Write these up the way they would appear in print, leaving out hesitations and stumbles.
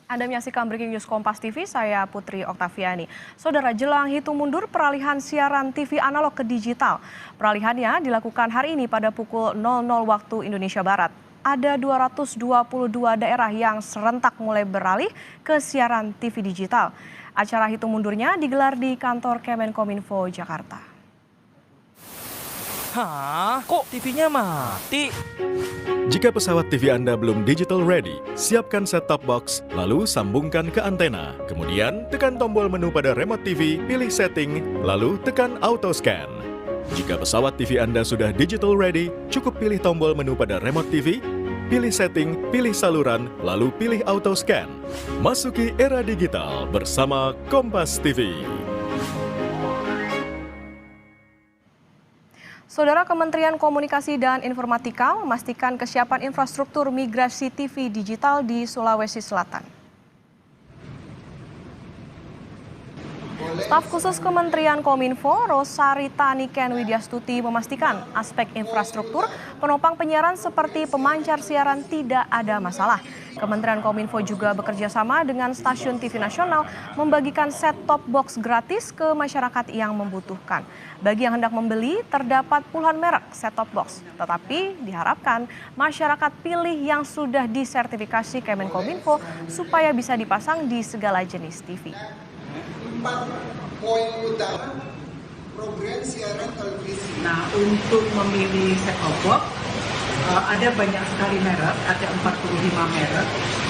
Anda menyaksikan Breaking News Kompas TV, saya Putri Oktaviani. Saudara, jelang hitung mundur peralihan siaran TV analog ke digital. Peralihannya dilakukan hari ini pada pukul 00 waktu Indonesia Barat. Ada 222 daerah yang serentak mulai beralih ke siaran TV digital. Acara hitung mundurnya digelar di kantor Kemenkominfo, Jakarta. Hah? Kok TV-nya mati? Jika pesawat TV Anda belum digital ready, siapkan set-top box, lalu sambungkan ke antena. Kemudian, tekan tombol menu pada remote TV, pilih setting, lalu tekan auto scan. Jika pesawat TV Anda sudah digital ready, cukup pilih tombol menu pada remote TV, pilih setting, pilih saluran, lalu pilih auto scan. Masuki era digital bersama Kompas TV. Saudara, Kementerian Komunikasi dan Informatika memastikan kesiapan infrastruktur migrasi TV digital di Sulawesi Selatan. Staf khusus Kementerian Kominfo, Rosarita Niken Widyastuti memastikan aspek infrastruktur penopang penyiaran seperti pemancar siaran tidak ada masalah. Kementerian Kominfo juga bekerja sama dengan stasiun TV nasional membagikan set-top box gratis ke masyarakat yang membutuhkan. Bagi yang hendak membeli, terdapat puluhan merek set-top box. Tetapi diharapkan masyarakat pilih yang sudah disertifikasi Kemenkominfo supaya bisa dipasang di segala jenis TV. 4 poin utama program siaran televisi. Nah, untuk memilih set-top box, ada banyak sekali merek, ada 45 merek,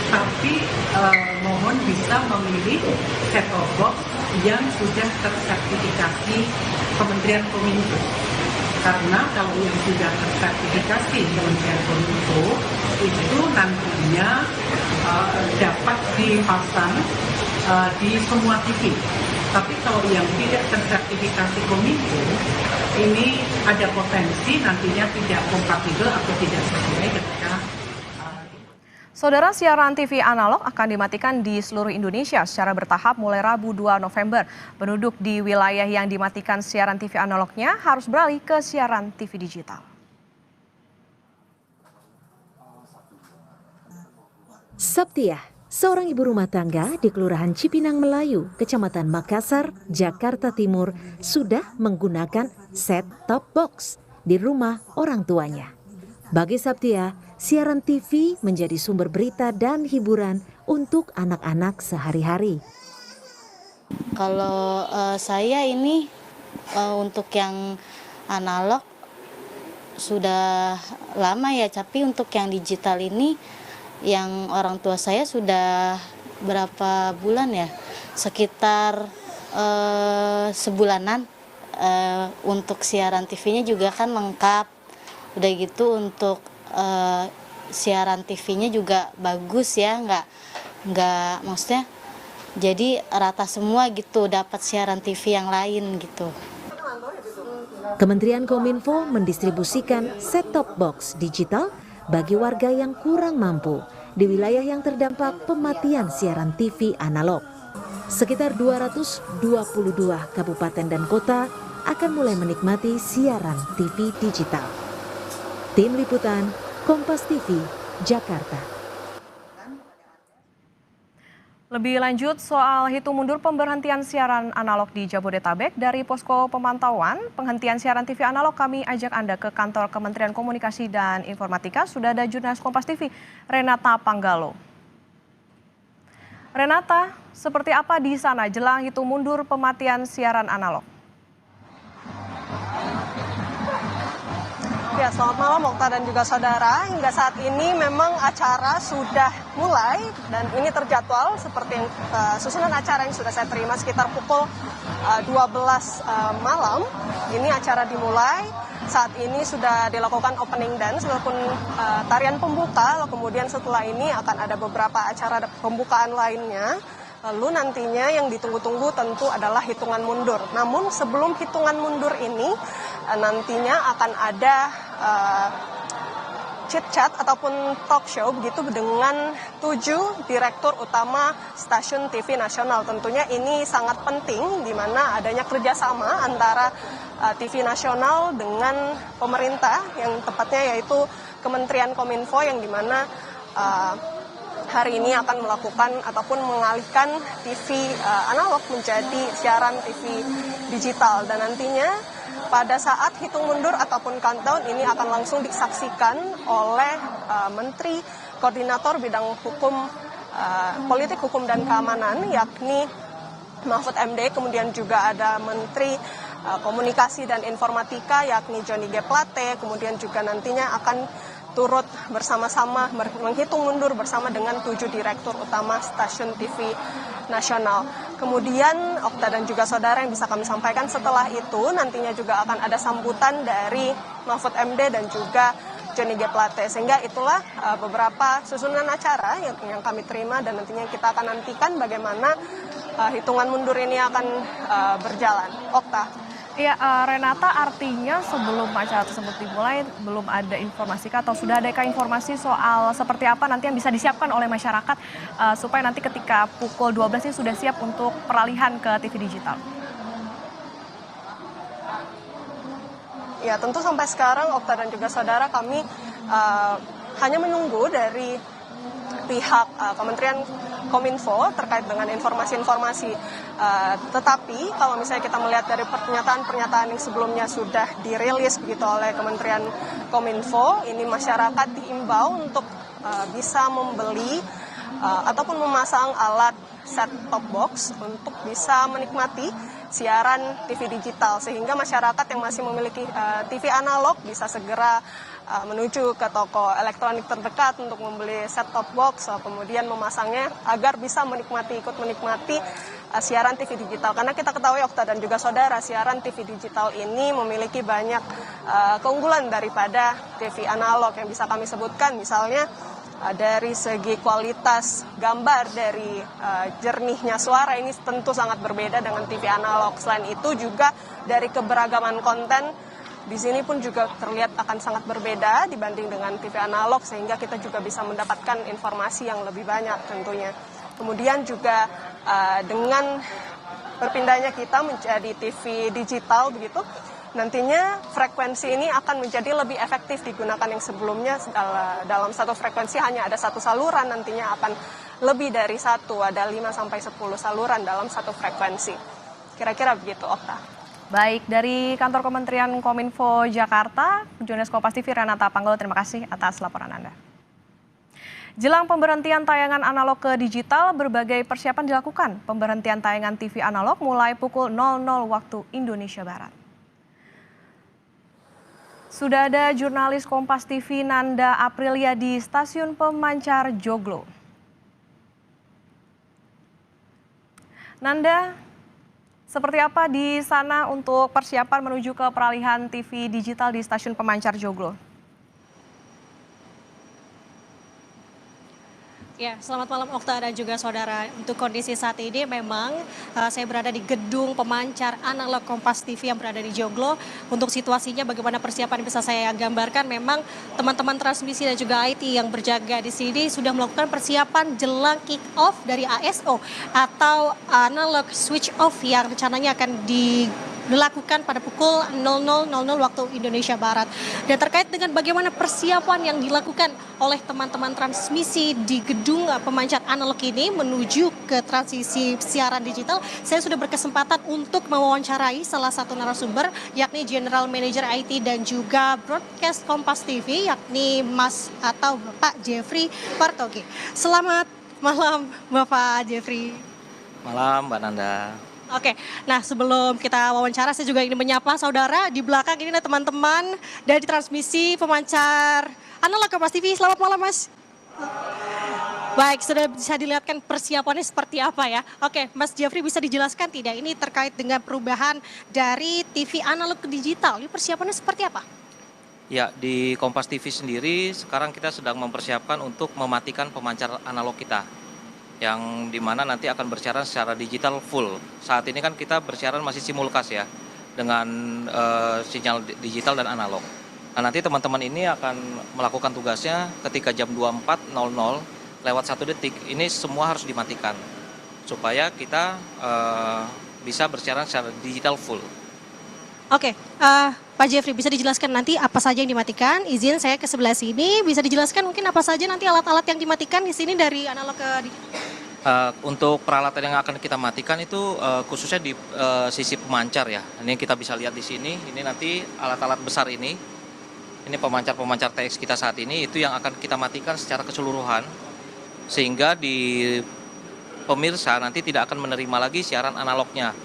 tapi mohon bisa memilih set-top box yang sudah tersertifikasi Kementerian Kominfo. Karena kalau yang sudah tersertifikasi Kementerian Kominfo, itu nantinya dapat dipasang di semua TV. Tapi kalau yang tidak tersertifikasi Kominfo, ini ada potensi nantinya tidak kompatibel atau tidak sesuai ketika. Saudara, siaran TV analog akan dimatikan di seluruh Indonesia secara bertahap mulai Rabu 2 November. Penduduk di wilayah yang dimatikan siaran TV analognya harus beralih ke siaran TV digital. Saptia, seorang ibu rumah tangga di Kelurahan Cipinang Melayu, Kecamatan Makassar, Jakarta Timur, sudah menggunakan set-top box di rumah orang tuanya. Bagi Saptia, siaran TV menjadi sumber berita dan hiburan untuk anak-anak sehari-hari. Kalau saya ini untuk yang analog sudah lama ya, tapi untuk yang digital ini yang orang tua saya sudah berapa bulan ya, sekitar sebulanan. Untuk siaran TV-nya juga kan lengkap, udah gitu untuk siaran TV-nya juga bagus ya, nggak maksudnya jadi rata semua gitu, dapat siaran TV yang lain gitu. Kementerian Kominfo mendistribusikan set-top box digital bagi warga yang kurang mampu di wilayah yang terdampak pematian siaran TV analog. Sekitar 222 kabupaten dan kota akan mulai menikmati siaran TV digital. Tim Liputan, Kompas TV, Jakarta. Lebih lanjut soal hitung mundur pemberhentian siaran analog di Jabodetabek, dari posko pemantauan penghentian siaran TV analog kami ajak Anda ke kantor Kementerian Komunikasi dan Informatika. Sudah ada jurnalis Kompas TV, Renata Panggalo. Renata, seperti apa di sana jelang hitung mundur pematian siaran analog? Ya, selamat malam Okta dan juga saudara. Hingga saat ini memang acara sudah mulai dan ini terjadwal seperti susunan acara yang sudah saya terima sekitar pukul 12 malam. Ini acara dimulai. Saat ini sudah dilakukan opening dance ataupun tarian pembuka. Lalu kemudian setelah ini akan ada beberapa acara pembukaan lainnya. Lalu nantinya yang ditunggu-tunggu tentu adalah hitungan mundur. Namun sebelum hitungan mundur ini nantinya akan ada chit-chat ataupun talk show begitu dengan 7 direktur utama stasiun TV nasional. Tentunya ini sangat penting di mana adanya kerjasama antara TV nasional dengan pemerintah yang tepatnya yaitu Kementerian Kominfo yang di mana hari ini akan melakukan ataupun mengalihkan TV analog menjadi siaran TV digital, dan nantinya pada saat hitung mundur ataupun countdown ini akan langsung disaksikan oleh Menteri Koordinator Bidang Hukum, Politik, Hukum, dan Keamanan, yakni Mahfud MD. Kemudian juga ada Menteri Komunikasi dan Informatika, yakni Johnny G. Plate. Kemudian juga nantinya akan turut bersama-sama menghitung mundur bersama dengan 7 direktur utama stasiun TV nasional. Kemudian Okta dan juga saudara yang bisa kami sampaikan, setelah itu nantinya juga akan ada sambutan dari Mahfud MD dan juga Johnny G. Plate. Sehingga itulah beberapa susunan acara yang kami terima, dan nantinya kita akan nantikan bagaimana hitungan mundur ini akan berjalan. Okta. Ya, Renata, artinya sebelum acara tersebut dimulai belum ada informasi atau sudah adakah informasi soal seperti apa nanti yang bisa disiapkan oleh masyarakat supaya nanti ketika pukul 12 ini sudah siap untuk peralihan ke TV digital? Ya, tentu sampai sekarang Okta dan juga saudara, kami hanya menunggu dari pihak Kementerian Kominfo terkait dengan informasi-informasi. Tetapi kalau misalnya kita melihat dari pernyataan-pernyataan yang sebelumnya sudah dirilis begitu oleh Kementerian Kominfo, ini masyarakat diimbau untuk bisa membeli ataupun memasang alat set-top box untuk bisa menikmati siaran TV digital, sehingga masyarakat yang masih memiliki TV analog bisa segera menuju ke toko elektronik terdekat untuk membeli set-top box, kemudian memasangnya agar bisa ikut menikmati siaran TV digital. Karena kita ketahui, Okta dan juga saudara, siaran TV digital ini memiliki banyak keunggulan daripada TV analog yang bisa kami sebutkan, misalnya dari segi kualitas gambar, dari jernihnya suara, ini tentu sangat berbeda dengan TV analog. Selain itu juga dari keberagaman konten, di sini pun juga terlihat akan sangat berbeda dibanding dengan TV analog, sehingga kita juga bisa mendapatkan informasi yang lebih banyak tentunya. Kemudian juga dengan berpindahnya kita menjadi TV digital begitu, nantinya frekuensi ini akan menjadi lebih efektif digunakan yang sebelumnya. Dalam satu frekuensi hanya ada satu saluran, nantinya akan lebih dari satu, ada 5-10 saluran dalam satu frekuensi. Kira-kira begitu, Okta. Baik, dari kantor Kementerian Kominfo Jakarta, jurnalis Kompas TV Renata Panggalo, terima kasih atas laporan Anda. Jelang pemberhentian tayangan analog ke digital, berbagai persiapan dilakukan. Pemberhentian tayangan TV analog mulai pukul 00 waktu Indonesia Barat. Sudah ada jurnalis Kompas TV Nanda Aprilia di Stasiun Pemancar Joglo. Nanda, seperti apa di sana untuk persiapan menuju ke peralihan TV digital di Stasiun Pemancar Joglo? Ya, selamat malam Okta dan juga saudara. Untuk kondisi saat ini memang saya berada di gedung pemancar analog Kompas TV yang berada di Joglo. Untuk situasinya bagaimana persiapan bisa saya gambarkan, memang teman-teman transmisi dan juga IT yang berjaga di sini sudah melakukan persiapan jelang kick off dari ASO atau analog switch off yang rencananya akan dilakukan pada pukul 00.00 waktu Indonesia Barat. Dan terkait dengan bagaimana persiapan yang dilakukan oleh teman-teman transmisi di gedung pemancar analog ini menuju ke transisi siaran digital, saya sudah berkesempatan untuk mewawancarai salah satu narasumber, yakni General Manager IT dan juga Broadcast Kompas TV, yakni Mas atau Bapak Jeffrey Partogi. Selamat malam Bapak Jeffrey. Malam Mbak Nanda. Oke, nah sebelum kita wawancara, saya juga ingin menyapa saudara di belakang ini, teman-teman dari transmisi pemancar analog Kompas TV. Selamat malam, Mas. Baik, sudah bisa dilihatkan persiapannya seperti apa ya. Oke, Mas Jeffrey, bisa dijelaskan tidak ini terkait dengan perubahan dari TV analog ke digital? Ini persiapannya seperti apa? Ya, di Kompas TV sendiri sekarang kita sedang mempersiapkan untuk mematikan pemancar analog kita, yang dimana nanti akan bersiaran secara digital full. Saat ini kan kita bersiaran masih simulkas ya, dengan sinyal digital dan analog. Nah, nanti teman-teman ini akan melakukan tugasnya ketika jam 24.00 lewat 1 detik, ini semua harus dimatikan, supaya kita bisa bersiaran secara digital full. Oke, Pak Jeffrey, bisa dijelaskan nanti apa saja yang dimatikan? Izin saya ke sebelah sini, bisa dijelaskan mungkin apa saja nanti alat-alat yang dimatikan di sini dari analog ke digital? Untuk peralatan yang akan kita matikan itu khususnya di sisi pemancar ya. Ini kita bisa lihat di sini. Ini nanti alat-alat besar ini. Ini pemancar-pemancar TX kita saat ini itu yang akan kita matikan secara keseluruhan sehingga di pemirsa nanti tidak akan menerima lagi siaran analognya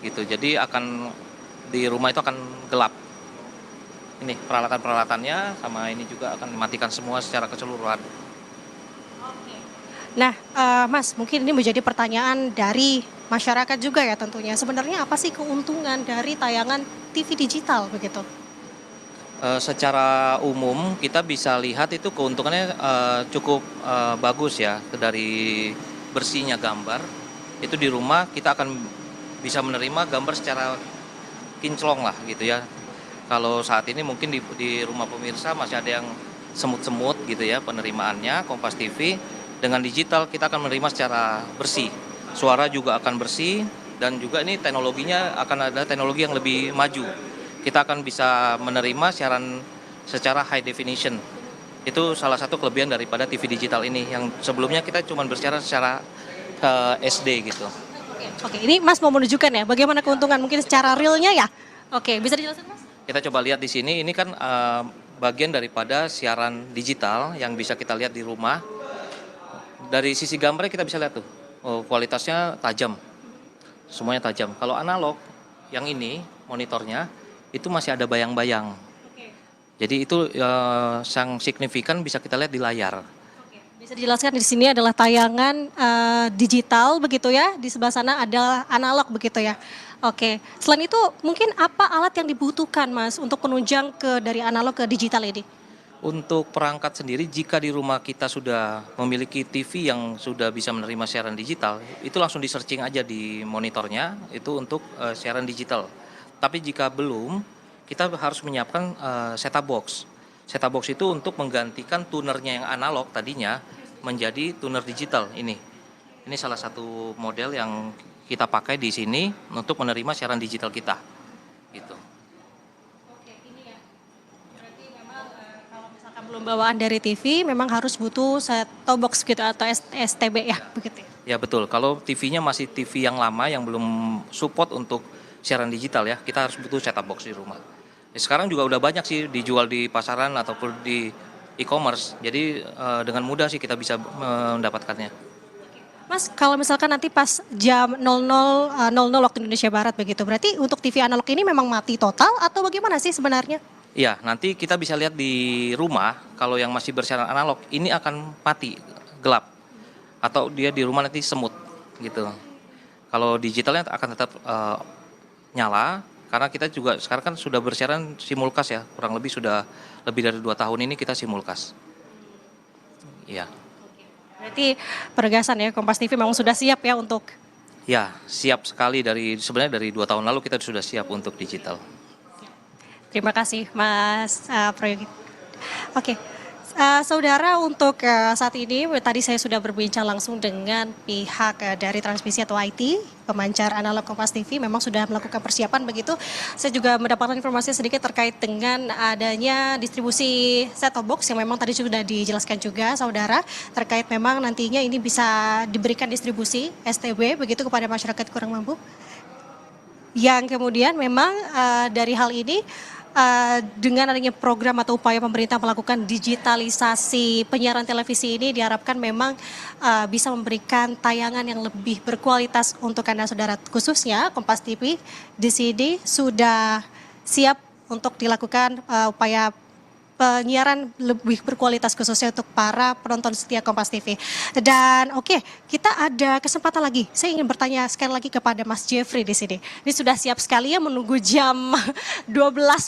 gitu. Jadi akan di rumah itu akan gelap. Ini peralatan-peralatannya sama ini juga akan dimatikan semua secara keseluruhan. Nah, Mas, mungkin ini menjadi pertanyaan dari masyarakat juga ya tentunya. Sebenarnya apa sih keuntungan dari tayangan TV digital begitu? Secara umum kita bisa lihat itu keuntungannya cukup bagus ya dari bersihnya gambar. Itu di rumah kita akan bisa menerima gambar secara kinclong lah gitu ya. Kalau saat ini mungkin di rumah pemirsa masih ada yang semut-semut gitu ya penerimaannya. Kompas TV dengan digital kita akan menerima secara bersih. Suara juga akan bersih dan juga ini teknologinya akan ada teknologi yang lebih maju. Kita akan bisa menerima siaran secara high definition. Itu salah satu kelebihan daripada TV digital ini yang sebelumnya kita cuma bersiaran secara SD gitu. Oke, ini Mas mau menunjukkan ya bagaimana keuntungan mungkin secara realnya ya? Oke, bisa dijelaskan Mas? Kita coba lihat di sini, ini kan bagian daripada siaran digital yang bisa kita lihat di rumah. Dari sisi gambarnya kita bisa lihat tuh, kualitasnya tajam, semuanya tajam. Kalau analog, yang ini monitornya itu masih ada bayang-bayang. Jadi itu yang signifikan bisa kita lihat di layar. Bisa dijelaskan di sini adalah tayangan digital begitu ya, di sebelah sana ada analog begitu ya. Oke, selain itu mungkin apa alat yang dibutuhkan Mas untuk penunjang dari analog ke digital ini? Untuk perangkat sendiri, jika di rumah kita sudah memiliki TV yang sudah bisa menerima siaran digital, itu langsung di-searching aja di monitornya, itu untuk siaran digital. Tapi jika belum, kita harus menyiapkan set-top box. Set-top box itu untuk menggantikan tunernya yang analog tadinya menjadi tuner digital ini. Ini salah satu model yang kita pakai di sini untuk menerima siaran digital kita. Gitu. Belum bawaan dari TV, memang harus butuh set-top box gitu atau STB ya begitu. Ya betul, kalau TV-nya masih TV yang lama yang belum support untuk siaran digital ya, kita harus butuh set-top box di rumah. Sekarang juga udah banyak sih dijual di pasaran ataupun di e-commerce, jadi dengan mudah sih kita bisa mendapatkannya. Mas, kalau misalkan nanti pas jam 00.00 waktu Indonesia Barat begitu, berarti untuk TV analog ini memang mati total atau bagaimana sih sebenarnya? Iya, nanti kita bisa lihat di rumah, kalau yang masih bersiaran analog, ini akan mati, gelap. Atau dia di rumah nanti semut, gitu. Kalau digitalnya akan tetap nyala, karena kita juga sekarang kan sudah bersiaran simulcast ya, kurang lebih sudah lebih dari 2 tahun ini kita simulcast. Iya. Berarti penegasan ya, Kompas TV memang sudah siap ya untuk... Ya, siap sekali sebenarnya dari 2 tahun lalu kita sudah siap untuk digital. Terima kasih Mas Proyogi. Oke, saudara untuk saat ini tadi saya sudah berbincang langsung dengan pihak dari transmisi atau IT, pemancar analog Kompas TV memang sudah melakukan persiapan begitu. Saya juga mendapatkan informasi sedikit terkait dengan adanya distribusi set-top box yang memang tadi sudah dijelaskan juga saudara, terkait memang nantinya ini bisa diberikan distribusi STB begitu kepada masyarakat kurang mampu. Yang kemudian memang dari hal ini dengan adanya program atau upaya pemerintah melakukan digitalisasi penyiaran televisi ini diharapkan memang bisa memberikan tayangan yang lebih berkualitas untuk Anda saudara, khususnya Kompas TV di sini sudah siap untuk dilakukan upaya penyiaran lebih berkualitas khususnya untuk para penonton setia Kompas TV. Dan oke, kita ada kesempatan lagi. Saya ingin bertanya sekali lagi kepada Mas Jeffrey di sini. Ini sudah siap sekali ya menunggu jam 12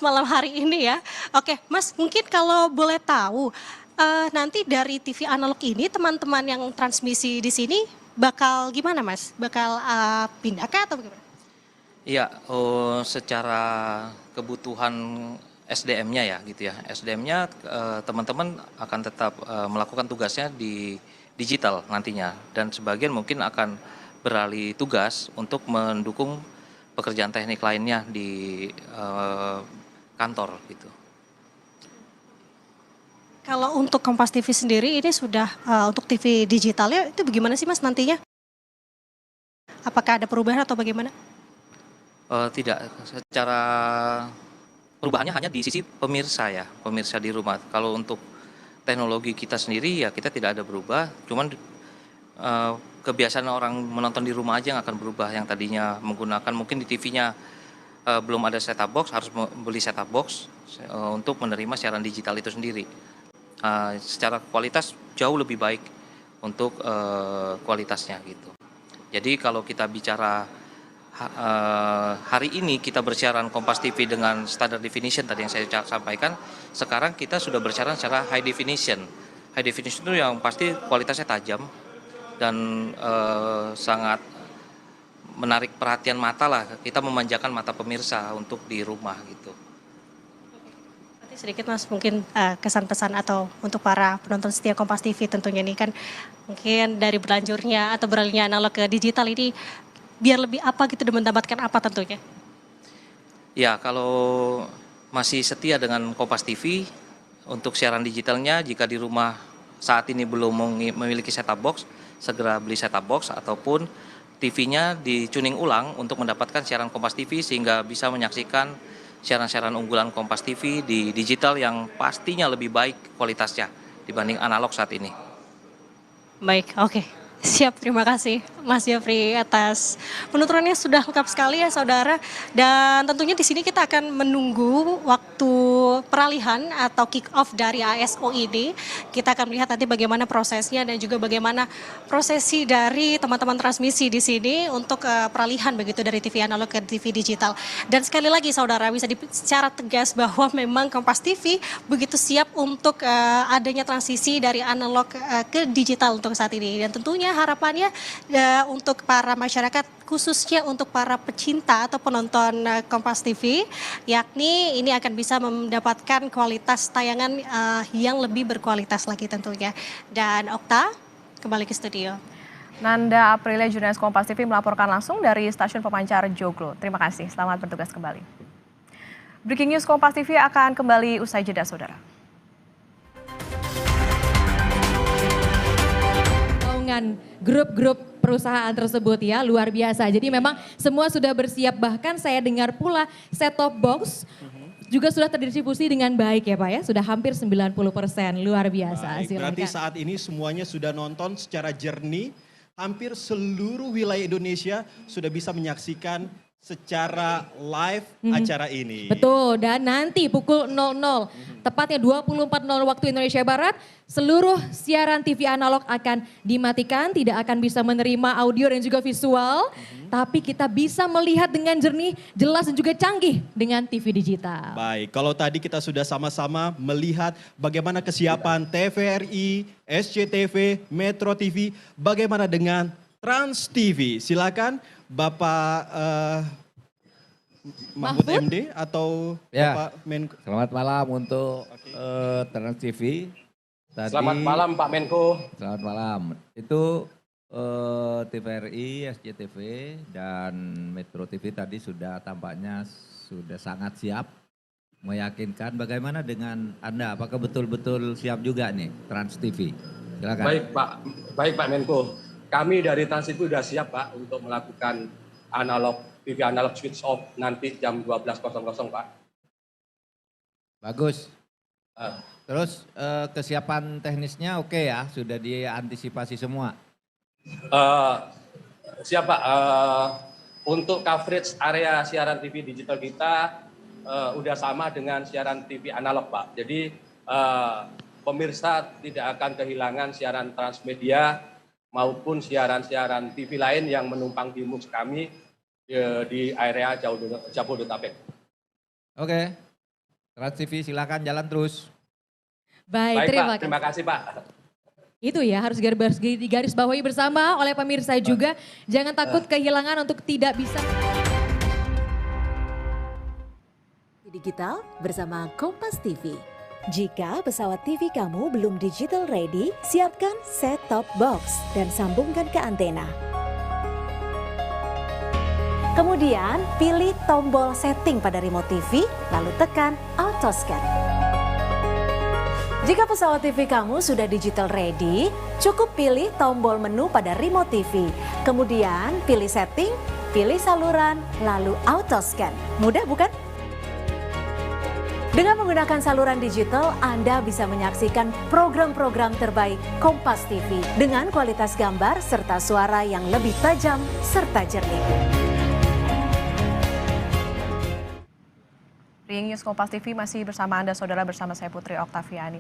malam hari ini ya. Oke, Mas, mungkin kalau boleh tahu nanti dari TV analog ini teman-teman yang transmisi di sini bakal gimana, Mas? Bakal pindah kah atau bagaimana? Iya, secara kebutuhan SDM-nya ya gitu ya. SDM-nya teman-teman akan tetap melakukan tugasnya di digital nantinya dan sebagian mungkin akan beralih tugas untuk mendukung pekerjaan teknik lainnya di kantor gitu. Kalau untuk Kompas TV sendiri ini sudah untuk TV digitalnya itu bagaimana sih Mas nantinya? Apakah ada perubahan atau bagaimana? Tidak, secara perubahannya hanya di sisi pemirsa ya, pemirsa di rumah. Kalau untuk teknologi kita sendiri ya kita tidak ada berubah, cuman kebiasaan orang menonton di rumah aja yang akan berubah. Yang tadinya menggunakan mungkin di TV-nya belum ada set-top box, harus beli set-top box untuk menerima siaran digital itu sendiri. Secara kualitas jauh lebih baik untuk kualitasnya gitu. Jadi kalau kita bicara hari ini kita bersiaran Kompas TV dengan standar definition tadi yang saya sampaikan, sekarang kita sudah bersiaran secara high definition. High definition itu yang pasti kualitasnya tajam dan sangat menarik perhatian mata lah. Kita memanjakan mata pemirsa untuk di rumah gitu. Sedikit Mas mungkin kesan-pesan atau untuk para penonton setia Kompas TV tentunya ini kan mungkin dari berlanjurnya atau beralihnya analog ke digital ini biar lebih apa gitu dan mendapatkan apa tentunya? Ya kalau masih setia dengan Kompas TV untuk siaran digitalnya, jika di rumah saat ini belum memiliki set-top box, segera beli set-top box ataupun TV-nya di-tuning ulang untuk mendapatkan siaran Kompas TV sehingga bisa menyaksikan siaran-siaran unggulan Kompas TV di digital yang pastinya lebih baik kualitasnya dibanding analog saat ini. Baik, oke. Siap, terima kasih Mas Jeffrey atas penuturannya sudah lengkap sekali ya saudara. Dan tentunya di sini kita akan menunggu waktu peralihan atau kick off dari ASO ini. Kita akan melihat nanti bagaimana prosesnya dan juga bagaimana prosesi dari teman-teman transmisi di sini untuk peralihan begitu dari TV analog ke TV digital. Dan sekali lagi saudara bisa secara tegas bahwa memang Kompas TV begitu siap untuk adanya transisi dari analog ke digital untuk saat ini. Dan tentunya harapannya untuk para masyarakat khususnya untuk para pecinta atau penonton Kompas TV yakni ini akan bisa mendapatkan kualitas tayangan yang lebih berkualitas lagi tentunya. Dan Okta kembali ke studio. Nanda Aprilia, jurnalis Kompas TV melaporkan langsung dari stasiun pemancar Joglo. Terima kasih, selamat bertugas kembali. Breaking News Kompas TV akan kembali usai jeda saudara. Grup-grup perusahaan tersebut ya luar biasa. Jadi memang semua sudah bersiap, bahkan saya dengar pula set-top box juga sudah terdistribusi dengan baik ya Pak ya, sudah hampir 90%, luar biasa. Baik, berarti saat ini semuanya sudah nonton secara jernih, hampir seluruh wilayah Indonesia sudah bisa menyaksikan secara live acara ini. Betul, dan nanti pukul 00, tepatnya 24.00 waktu Indonesia Barat, seluruh siaran TV analog akan dimatikan, tidak akan bisa menerima audio dan juga visual, tapi kita bisa melihat dengan jernih, jelas dan juga canggih dengan TV digital. Baik, kalau tadi kita sudah sama-sama melihat bagaimana kesiapan TVRI, SCTV, Metro TV, bagaimana dengan Trans TV. Silakan Bapak Mahfud MD atau ya, Bapak Menko. Selamat malam untuk Trans TV. Tadi, selamat malam Pak Menko. Selamat malam. Itu TVRI, SCTV dan Metro TV tadi sudah tampaknya sudah sangat siap, meyakinkan. Bagaimana dengan Anda? Apakah betul-betul siap juga nih Trans TV? Silakan. Baik Pak Menko. Kami dari Trans TV sudah siap Pak untuk melakukan TV analog switch off nanti jam 12.00 Pak. Bagus. Terus kesiapan teknisnya oke ya, sudah diantisipasi semua? Siap Pak. Untuk coverage area siaran TV digital kita udah sama dengan siaran TV analog Pak. Jadi pemirsa tidak akan kehilangan siaran transmedia maupun siaran-siaran TV lain yang menumpang di MUX kami di area Jabodetabek. Oke, Trans TV silakan jalan terus. Baik, terima kasih Pak. Itu ya harus digaris bawahi bersama oleh pemirsa juga. Jangan takut kehilangan untuk tidak bisa. Digital bersama Kompas TV. Jika pesawat TV kamu belum digital ready, siapkan set-top box dan sambungkan ke antena. Kemudian pilih tombol setting pada remote TV, lalu tekan auto scan. Jika pesawat TV kamu sudah digital ready, cukup pilih tombol menu pada remote TV. Kemudian pilih setting, pilih saluran, lalu auto scan. Mudah bukan? Dengan menggunakan saluran digital, Anda bisa menyaksikan program-program terbaik Kompas TV dengan kualitas gambar serta suara yang lebih tajam serta jernih. Breaking News Kompas TV masih bersama Anda, saudara, bersama saya Putri Oktaviani.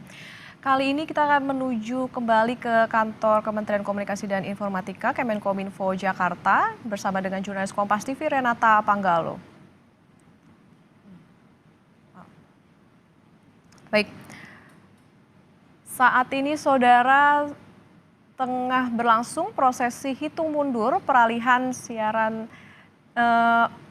Kali ini kita akan menuju kembali ke kantor Kementerian Komunikasi dan Informatika Kemenkominfo Jakarta bersama dengan jurnalis Kompas TV Renata Panggalo. Baik, saat ini saudara tengah berlangsung prosesi hitung mundur peralihan siaran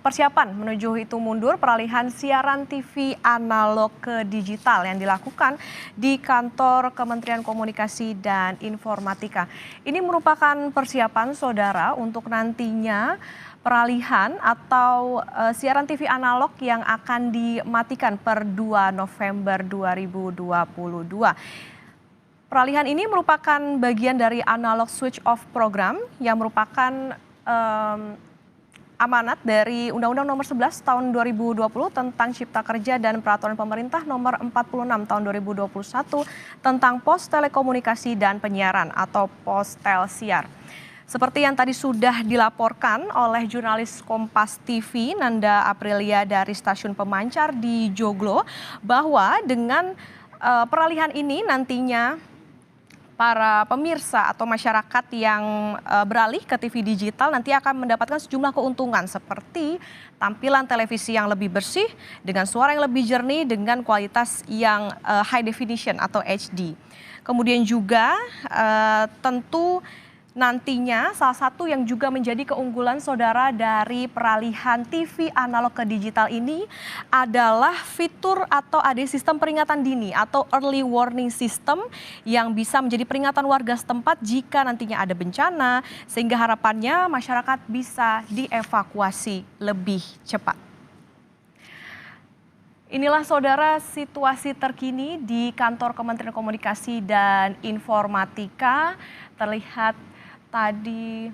persiapan menuju hitung mundur peralihan siaran TV analog ke digital yang dilakukan di kantor Kementerian Komunikasi dan Informatika. Ini merupakan persiapan saudara untuk nantinya peralihan atau siaran TV analog yang akan dimatikan per 2 November 2022. Peralihan ini merupakan bagian dari analog switch off program yang merupakan amanat dari Undang-Undang Nomor 11 Tahun 2020 tentang Cipta Kerja dan Peraturan Pemerintah Nomor 46 Tahun 2021 tentang Pos Telekomunikasi dan Penyiaran atau Postelsiar. Seperti yang tadi sudah dilaporkan oleh jurnalis Kompas TV Nanda Aprilia dari Stasiun Pemancar di Joglo, bahwa dengan peralihan ini nantinya para pemirsa atau masyarakat yang beralih ke TV digital nanti akan mendapatkan sejumlah keuntungan seperti tampilan televisi yang lebih bersih dengan suara yang lebih jernih dengan kualitas yang high definition atau HD. Kemudian juga tentu nantinya salah satu yang juga menjadi keunggulan saudara dari peralihan TV analog ke digital ini adalah fitur atau ada sistem peringatan dini atau early warning system yang bisa menjadi peringatan warga setempat jika nantinya ada bencana sehingga harapannya masyarakat bisa dievakuasi lebih cepat. Inilah saudara situasi terkini di kantor Kementerian Komunikasi dan Informatika. Terlihat tadi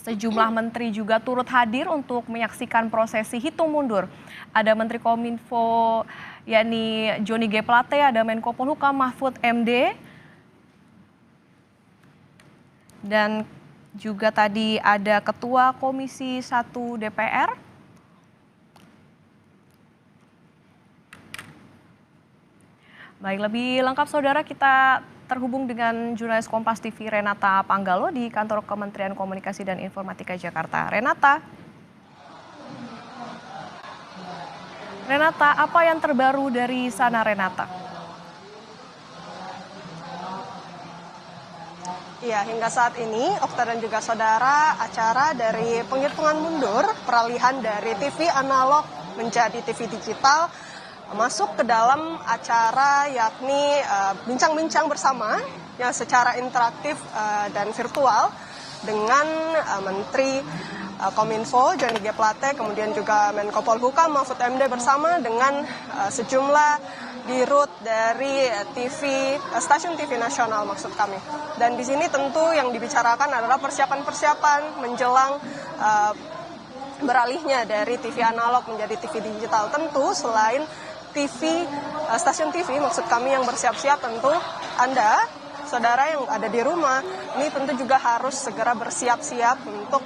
sejumlah menteri juga turut hadir untuk menyaksikan prosesi hitung mundur. Ada Menteri Kominfo yakni Johnny G. Plate, ada Menko Polhukam Mahfud MD, dan juga tadi ada Ketua Komisi 1 DPR. Baik, lebih lengkap saudara kita terhubung dengan jurnalis Kompas TV Renata Panggalo di kantor Kementerian Komunikasi dan Informatika Jakarta. Renata, apa yang terbaru dari sana, Renata? Iya, hingga saat ini, Okta dan juga saudara, acara dari penghitungan mundur peralihan dari TV analog menjadi TV digital masuk ke dalam acara yakni bincang-bincang bersama yang secara interaktif dan virtual dengan Menteri Kominfo Johnny G. Plate, kemudian juga Menko Polhukam Mahfud MD bersama dengan sejumlah dirut dari stasiun TV nasional maksud kami. Dan di sini tentu yang dibicarakan adalah persiapan-persiapan menjelang beralihnya dari TV analog menjadi TV digital. Tentu selain stasiun TV maksud kami yang bersiap-siap, tentu Anda, saudara yang ada di rumah, ini tentu juga harus segera bersiap-siap untuk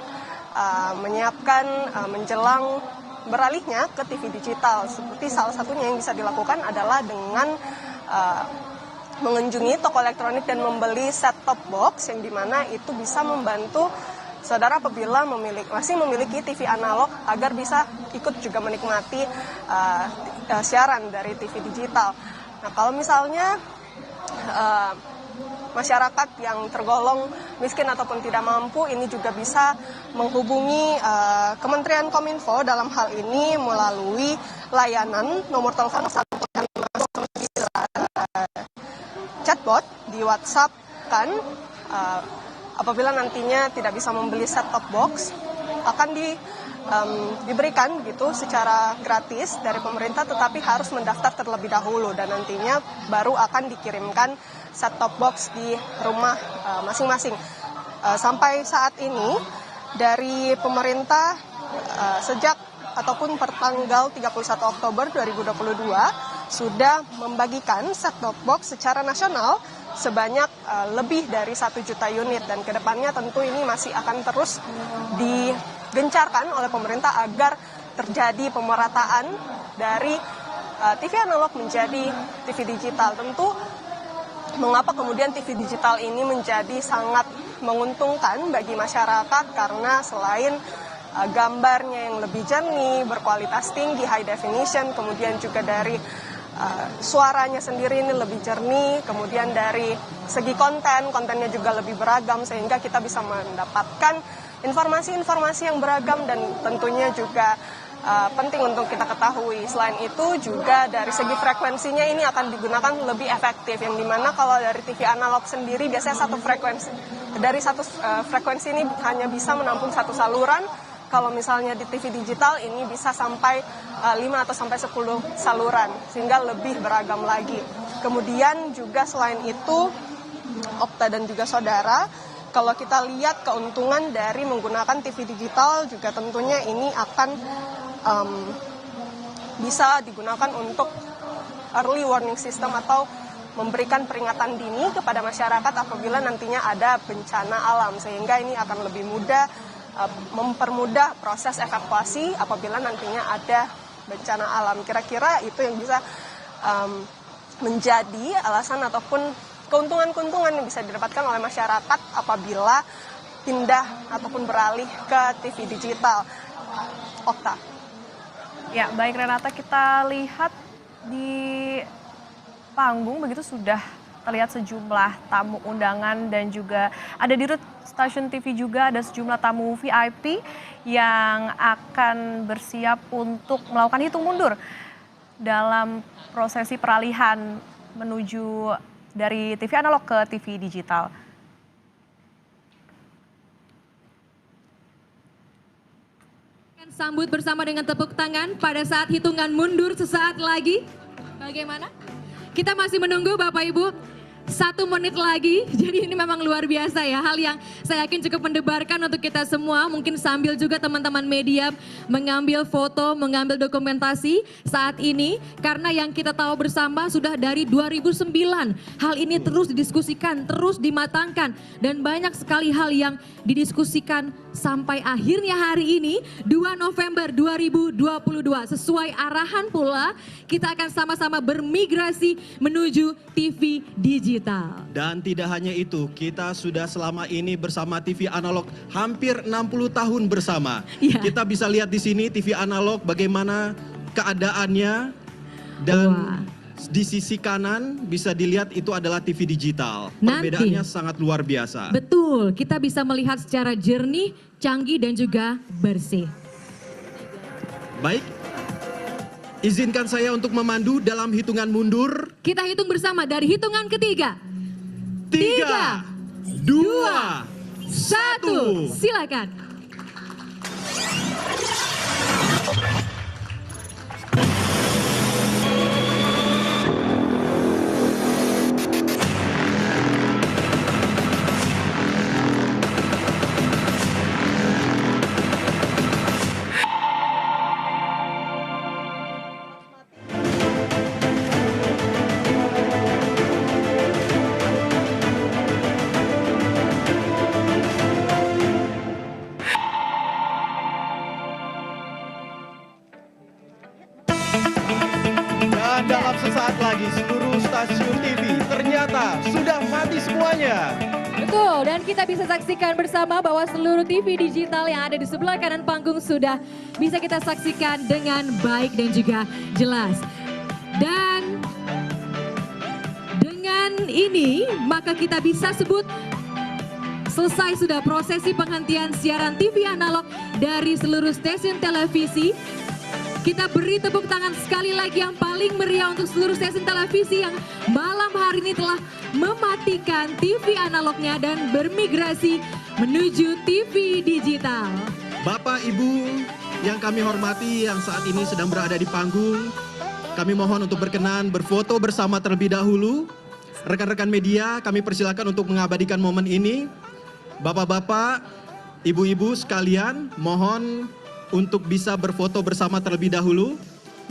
menyiapkan menjelang beralihnya ke TV digital. Seperti salah satunya yang bisa dilakukan adalah dengan mengunjungi toko elektronik dan membeli set-top box yang dimana itu bisa membantu saudara apabila masih memiliki TV analog agar bisa ikut juga menikmati siaran dari TV digital. Nah, kalau misalnya masyarakat yang tergolong miskin ataupun tidak mampu, ini juga bisa menghubungi Kementerian Kominfo dalam hal ini melalui layanan nomor telepon 159 chatbot di WhatsApp kan. Apabila nantinya tidak bisa membeli set-top box, akan diberikan gitu secara gratis dari pemerintah, tetapi harus mendaftar terlebih dahulu dan nantinya baru akan dikirimkan set-top box di rumah masing-masing. Sampai saat ini dari pemerintah sejak ataupun per tanggal 31 Oktober 2022 sudah membagikan set-top box secara nasional sebanyak lebih dari 1 juta unit, dan kedepannya tentu ini masih akan terus digencarkan oleh pemerintah agar terjadi pemerataan dari TV analog menjadi TV digital. Tentu mengapa kemudian TV digital ini menjadi sangat menguntungkan bagi masyarakat, karena selain gambarnya yang lebih jernih, berkualitas tinggi, high definition, kemudian juga dari suaranya sendiri ini lebih jernih, kemudian dari segi kontennya juga lebih beragam, sehingga kita bisa mendapatkan informasi-informasi yang beragam dan tentunya juga penting untuk kita ketahui. Selain itu juga dari segi frekuensinya ini akan digunakan lebih efektif, yang dimana kalau dari TV analog sendiri biasanya satu frekuensi ini hanya bisa menampung 1 saluran. Kalau misalnya di TV digital ini bisa sampai 5 atau sampai 10 saluran, sehingga lebih beragam lagi. Kemudian juga selain itu, Okta dan juga saudara, kalau kita lihat keuntungan dari menggunakan TV digital juga tentunya ini akan bisa digunakan untuk early warning system atau memberikan peringatan dini kepada masyarakat apabila nantinya ada bencana alam, sehingga ini akan lebih mudah mempermudah proses evakuasi apabila nantinya ada bencana alam. Kira-kira itu yang bisa menjadi alasan ataupun keuntungan-keuntungan yang bisa didapatkan oleh masyarakat apabila pindah ataupun beralih ke TV digital. Okta. Ya, baik Renata, kita lihat di panggung begitu sudah terlihat sejumlah tamu undangan dan juga ada di stasiun TV juga ada sejumlah tamu VIP yang akan bersiap untuk melakukan hitung mundur dalam prosesi peralihan menuju dari TV analog ke TV digital. Sambut bersama dengan tepuk tangan pada saat hitungan mundur sesaat lagi. Bagaimana? Kita masih menunggu Bapak Ibu. 1 menit lagi, jadi ini memang luar biasa ya, hal yang saya yakin cukup mendebarkan untuk kita semua. Mungkin sambil juga teman-teman media mengambil foto, mengambil dokumentasi saat ini, karena yang kita tahu bersama sudah dari 2009 hal ini terus didiskusikan, terus dimatangkan, dan banyak sekali hal yang didiskusikan sampai akhirnya hari ini 2 November 2022 sesuai arahan pula kita akan sama-sama bermigrasi menuju TV digital. Dan tidak hanya itu, kita sudah selama ini bersama TV analog hampir 60 tahun bersama. Ya. Kita bisa lihat di sini TV analog bagaimana keadaannya, dan di sisi kanan bisa dilihat itu adalah TV digital. Perbedaannya sangat luar biasa. Betul, kita bisa melihat secara jernih, canggih dan juga bersih. Baik. Izinkan saya untuk memandu dalam hitungan mundur. Kita hitung bersama dari hitungan ketiga. 3, 2, 1. Silakan. Dalam sesaat lagi seluruh stasiun TV ternyata sudah mati semuanya. Betul, dan kita bisa saksikan bersama bahwa seluruh TV digital yang ada di sebelah kanan panggung sudah bisa kita saksikan dengan baik dan juga jelas. Dan dengan ini maka kita bisa sebut selesai sudah prosesi penghentian siaran TV analog dari seluruh stasiun televisi. Kita beri tepuk tangan sekali lagi yang paling meriah untuk seluruh stasiun televisi yang malam hari ini telah mematikan TV analognya dan bermigrasi menuju TV digital. Bapak, Ibu yang kami hormati yang saat ini sedang berada di panggung, kami mohon untuk berkenan berfoto bersama terlebih dahulu. Rekan-rekan media, kami persilakan untuk mengabadikan momen ini. Bapak-bapak, ibu-ibu sekalian, mohon untuk bisa berfoto bersama terlebih dahulu.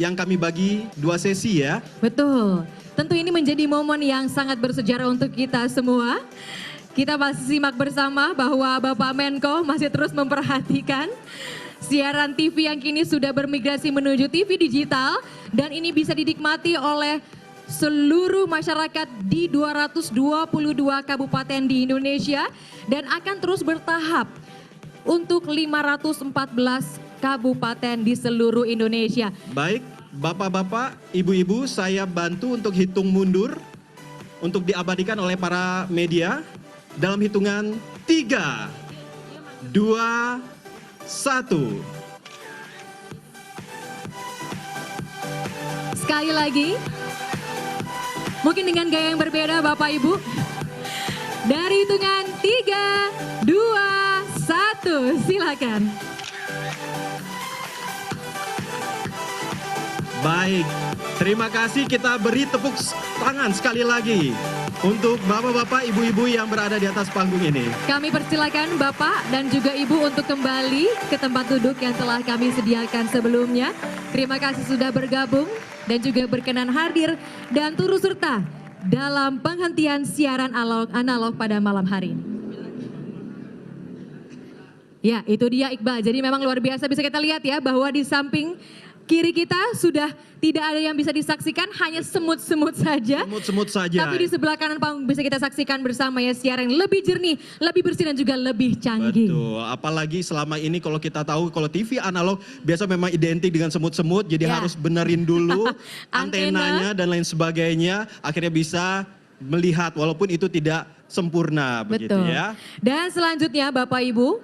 Yang kami bagi 2 sesi ya. Betul, tentu ini menjadi momen yang sangat bersejarah untuk kita semua. Kita masih simak bersama bahwa Bapak Menko masih terus memperhatikan siaran TV yang kini sudah bermigrasi menuju TV digital. Dan ini bisa dinikmati oleh seluruh masyarakat di 222 kabupaten di Indonesia. Dan akan terus bertahap untuk 514 kabupaten di seluruh Indonesia. Baik, bapak-bapak, ibu-ibu, saya bantu untuk hitung mundur untuk diabadikan oleh para media dalam hitungan 3, 2, 1. Sekali lagi, mungkin dengan gaya yang berbeda Bapak Ibu. Dari hitungan 3, 2, 1, silakan. Baik, terima kasih, kita beri tepuk tangan sekali lagi untuk bapak-bapak, ibu-ibu yang berada di atas panggung ini. Kami persilakan Bapak dan juga Ibu untuk kembali ke tempat duduk yang telah kami sediakan sebelumnya. Terima kasih sudah bergabung dan juga berkenan hadir dan turut serta dalam penghentian siaran analog pada malam hari ini. Ya, itu dia Iqbal. Jadi memang luar biasa, bisa kita lihat ya bahwa di samping kiri kita sudah tidak ada yang bisa disaksikan, hanya semut-semut saja. Semut-semut saja. Tapi di sebelah kanan panggung bisa kita saksikan bersama ya siaran yang lebih jernih, lebih bersih dan juga lebih canggih. Betul, apalagi selama ini kalau kita tahu kalau TV analog biasa memang identik dengan semut-semut, jadi harus benerin dulu antenanya dan lain sebagainya, akhirnya bisa melihat walaupun itu tidak sempurna. Begitu ya. Dan selanjutnya Bapak Ibu,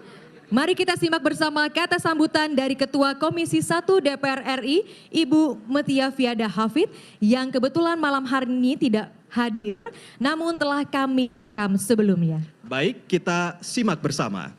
mari kita simak bersama kata sambutan dari Ketua Komisi 1 DPR RI, Ibu Mutia Fiada Hafid, yang kebetulan malam hari ini tidak hadir, namun telah kami rekam sebelumnya. Baik, kita simak bersama.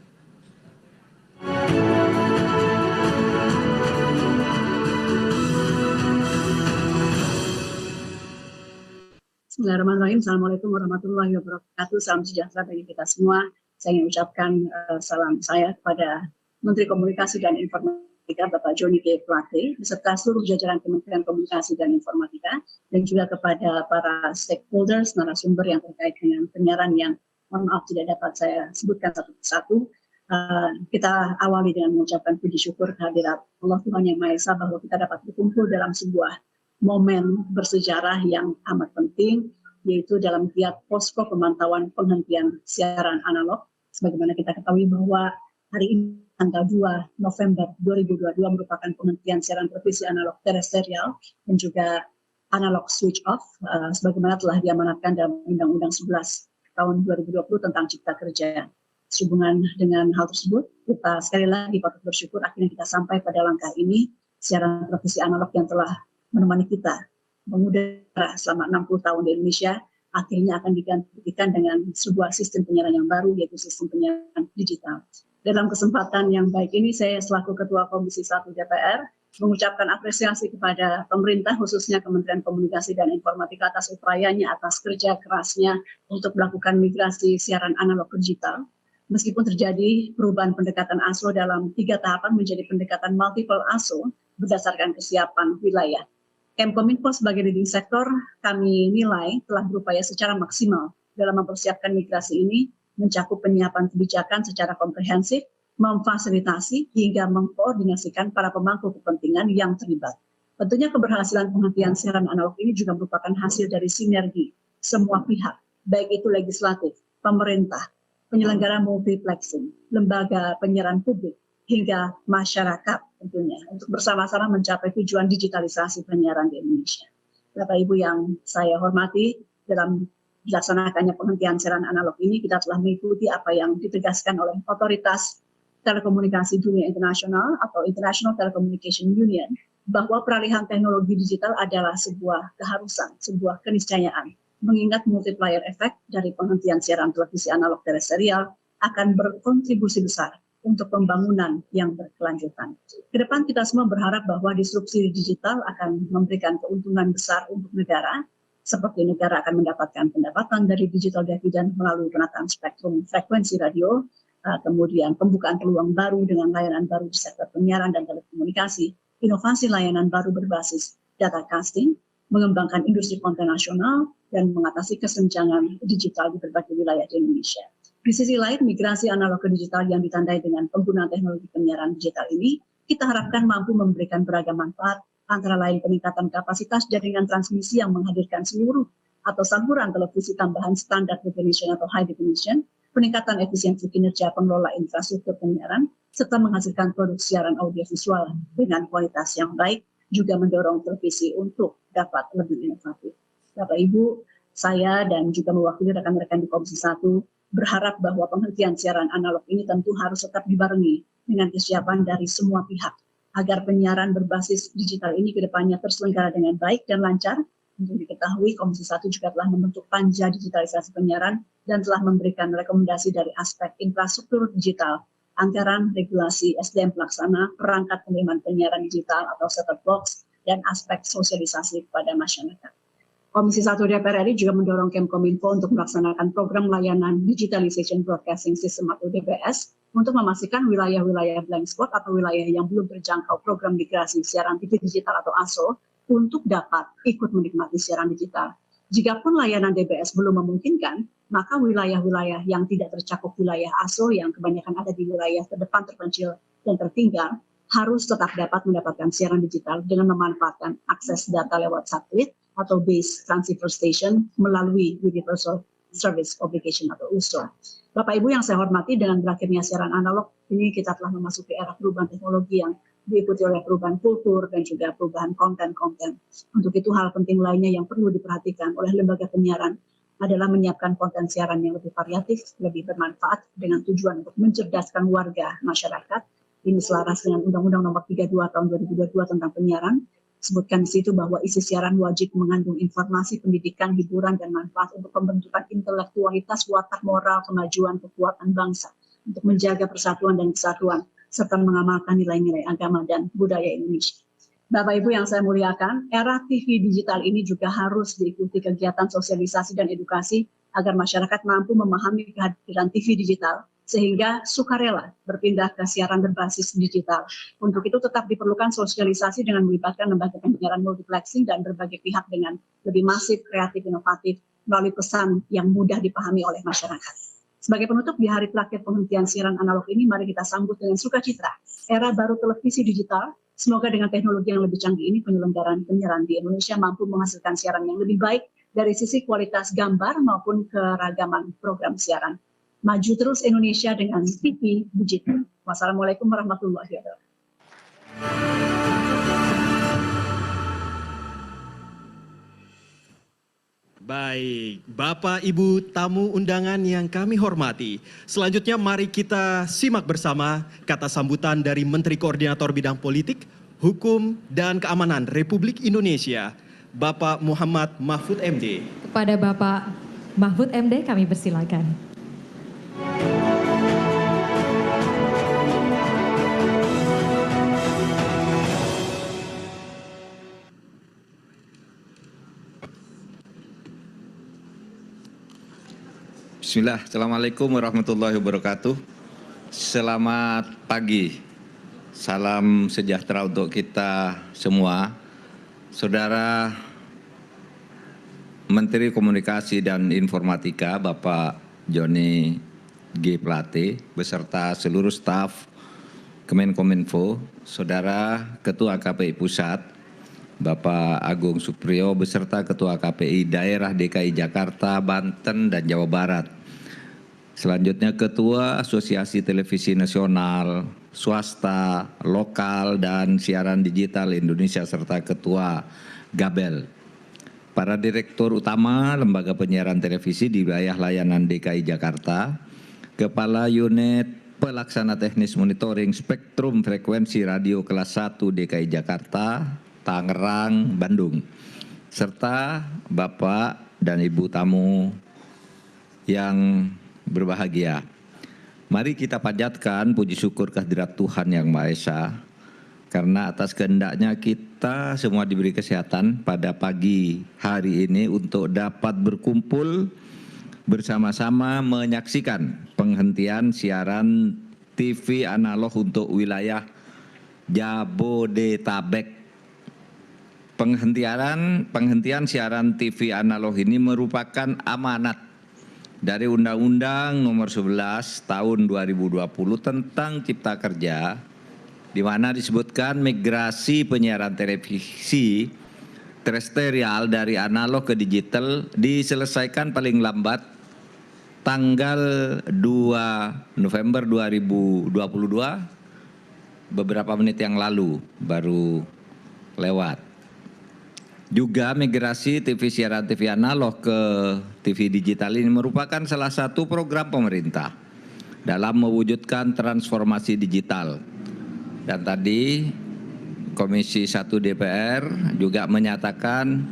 Bismillahirrahmanirrahim. Assalamualaikum warahmatullahi wabarakatuh. Salam sejahtera bagi kita semua. Saya ingin ucapkan salam saya kepada Menteri Komunikasi dan Informatika Bapak Joni G. Plate beserta seluruh jajaran Kementerian Komunikasi dan Informatika dan juga kepada para stakeholders, narasumber yang terkait dengan penyiaran yang mohon maaf tidak dapat saya sebutkan satu persatu. Kita awali dengan mengucapkan puji syukur kehadirat Allah Tuhan Yang Maha Esa bahwa kita dapat berkumpul dalam sebuah momen bersejarah yang amat penting, yaitu dalam giat posko pemantauan penghentian siaran analog. Sebagaimana kita ketahui bahwa hari ini tanggal 2 November 2022 merupakan penghentian siaran televisi analog terestrial dan juga analog switch off, sebagaimana telah diamanatkan dalam Undang-Undang 11 tahun 2020 tentang Cipta Kerja. Sehubungan dengan hal tersebut, kita sekali lagi patut bersyukur akhirnya kita sampai pada langkah ini, siaran televisi analog yang telah menemani kita mengudara selama 60 tahun di Indonesia akhirnya akan digantikan dengan sebuah sistem penyiaran yang baru, yaitu sistem penyiaran digital. Dalam kesempatan yang baik ini, saya selaku Ketua Komisi 1 DPR mengucapkan apresiasi kepada pemerintah, khususnya Kementerian Komunikasi dan Informatika atas upayanya, atas kerja kerasnya untuk melakukan migrasi siaran analog ke digital. Meskipun terjadi perubahan pendekatan ASO dalam 3 tahapan menjadi pendekatan multiple ASO berdasarkan kesiapan wilayah. Kemkominfo sebagai leading sektor, kami nilai telah berupaya secara maksimal dalam mempersiapkan migrasi ini, mencakup penyiapan kebijakan secara komprehensif, memfasilitasi hingga mengkoordinasikan para pemangku kepentingan yang terlibat. Tentunya keberhasilan penghentian siaran analog ini juga merupakan hasil dari sinergi semua pihak, baik itu legislatif, pemerintah, penyelenggara multiplexing, lembaga penyiaran publik, hingga masyarakat tentunya untuk bersama-sama mencapai tujuan digitalisasi penyiaran di Indonesia. Bapak Ibu yang saya hormati, dalam dilaksanakannya penghentian siaran analog ini kita telah mengikuti apa yang ditegaskan oleh Otoritas Telekomunikasi Dunia Internasional atau International Telecommunication Union, bahwa peralihan teknologi digital adalah sebuah keharusan, sebuah keniscayaan, mengingat multiplier effect dari penghentian siaran televisi analog terestrial akan berkontribusi besar untuk pembangunan yang berkelanjutan. Kedepan kita semua berharap bahwa disrupsi digital akan memberikan keuntungan besar untuk negara, seperti negara akan mendapatkan pendapatan dari digital dividend melalui penataan spektrum frekuensi radio, kemudian pembukaan peluang baru dengan layanan baru di sektor penyiaran dan telekomunikasi, inovasi layanan baru berbasis data casting, mengembangkan industri konten nasional, dan mengatasi kesenjangan digital di berbagai wilayah di Indonesia. Di sisi lain, migrasi analog ke digital yang ditandai dengan penggunaan teknologi penyiaran digital ini, kita harapkan mampu memberikan beragam manfaat, antara lain peningkatan kapasitas jaringan transmisi yang menghadirkan seluruh atau saluran televisi tambahan standar definition atau high definition, peningkatan efisiensi kinerja pengelola infrastruktur penyiaran, serta menghasilkan produk siaran audiovisual dengan kualitas yang baik, juga mendorong televisi untuk dapat lebih inovatif. Bapak Ibu, saya dan juga mewakili rekan-rekan di Komisi 1 berharap bahwa penghentian siaran analog ini tentu harus tetap dibarengi dengan kesiapan dari semua pihak agar penyiaran berbasis digital ini ke depannya terselenggara dengan baik dan lancar. Untuk diketahui, Komisi 1 juga telah membentuk panja digitalisasi penyiaran dan telah memberikan rekomendasi dari aspek infrastruktur digital, anggaran, regulasi, SDM pelaksana, perangkat penerimaan penyiaran digital atau set-top box, dan aspek sosialisasi kepada masyarakat. Komisi 1 DPR RI juga mendorong Kemkominfo untuk melaksanakan program layanan Digitalization Broadcasting System atau DBS untuk memastikan wilayah-wilayah blank spot atau wilayah yang belum terjangkau program migrasi siaran TV digital atau ASO untuk dapat ikut menikmati siaran digital. Jikapun layanan DBS belum memungkinkan, maka wilayah-wilayah yang tidak tercakup wilayah ASO yang kebanyakan ada di wilayah terdepan, terpencil, dan tertinggal harus tetap dapat mendapatkan siaran digital dengan memanfaatkan akses data lewat satelit atau base transceiver station melalui Universal Service Obligation atau USO. Bapak Ibu yang saya hormati, dengan berakhirnya siaran analog ini kita telah memasuki era perubahan teknologi yang diikuti oleh perubahan kultur dan juga perubahan konten-konten. Untuk itu hal penting lainnya yang perlu diperhatikan oleh lembaga penyiaran adalah menyiapkan konten siaran yang lebih variatif, lebih bermanfaat dengan tujuan untuk mencerdaskan warga masyarakat. Ini selaras dengan Undang-Undang Nomor 32 Tahun 2022 tentang penyiaran. Sebutkan di situ bahwa isi siaran wajib mengandung informasi, pendidikan, hiburan, dan manfaat untuk pembentukan intelektualitas, watak moral, kemajuan, kekuatan bangsa, untuk menjaga persatuan dan kesatuan, serta mengamalkan nilai-nilai agama dan budaya Indonesia. Bapak Ibu yang saya muliakan, era TV digital ini juga harus diikuti kegiatan sosialisasi dan edukasi agar masyarakat mampu memahami kehadiran TV digital, sehingga sukarela berpindah ke siaran berbasis digital. Untuk itu tetap diperlukan sosialisasi dengan melibatkan lembaga penyiaran multiplexing dan berbagai pihak dengan lebih masif, kreatif, inovatif, melalui pesan yang mudah dipahami oleh masyarakat. Sebagai penutup, di hari terakhir penghentian siaran analog ini, mari kita sambut dengan sukacita era baru televisi digital. Semoga dengan teknologi yang lebih canggih ini, penyelenggaraan penyiaran di Indonesia mampu menghasilkan siaran yang lebih baik dari sisi kualitas gambar maupun keragaman program siaran. Maju terus Indonesia dengan TV digital. Wassalamualaikum warahmatullahi wabarakatuh. Baik, Bapak Ibu tamu undangan yang kami hormati. Selanjutnya mari kita simak bersama kata sambutan dari Menteri Koordinator Bidang Politik, Hukum, dan Keamanan Republik Indonesia, Bapak Muhammad Mahfud MD. Kepada Bapak Mahfud MD kami persilakan. Bismillah, Assalamualaikum warahmatullahi wabarakatuh. Selamat pagi, salam sejahtera untuk kita semua. Saudara Menteri Komunikasi dan Informatika Bapak Johnny G. Plate beserta seluruh staf Kemenkominfo, Saudara Ketua KPI Pusat Bapak Agung Supriyo beserta Ketua KPI Daerah DKI Jakarta, Banten, dan Jawa Barat. Selanjutnya Ketua Asosiasi Televisi Nasional, Swasta, Lokal, dan Siaran Digital Indonesia serta Ketua Gabel. Para Direktur Utama Lembaga Penyiaran Televisi di wilayah layanan DKI Jakarta, Kepala Unit Pelaksana Teknis Monitoring Spektrum Frekuensi Radio Kelas 1 DKI Jakarta, Tangerang, Bandung, serta Bapak dan Ibu tamu yang berbahagia. Mari kita panjatkan puji syukur kehadirat Tuhan Yang Maha Esa, karena atas kehendaknya kita semua diberi kesehatan pada pagi hari ini untuk dapat berkumpul bersama-sama menyaksikan penghentian siaran TV analog untuk wilayah Jabodetabek. Penghentian siaran TV analog ini merupakan amanat dari Undang-Undang Nomor 11 Tahun 2020 tentang Cipta Kerja, di mana disebutkan migrasi penyiaran televisi terestrial dari analog ke digital diselesaikan paling lambat tanggal 2 November 2022, beberapa menit yang lalu baru lewat. Juga migrasi TV siaran TV analog ke TV digital ini merupakan salah satu program pemerintah dalam mewujudkan transformasi digital. Dan tadi Komisi 1 DPR juga menyatakan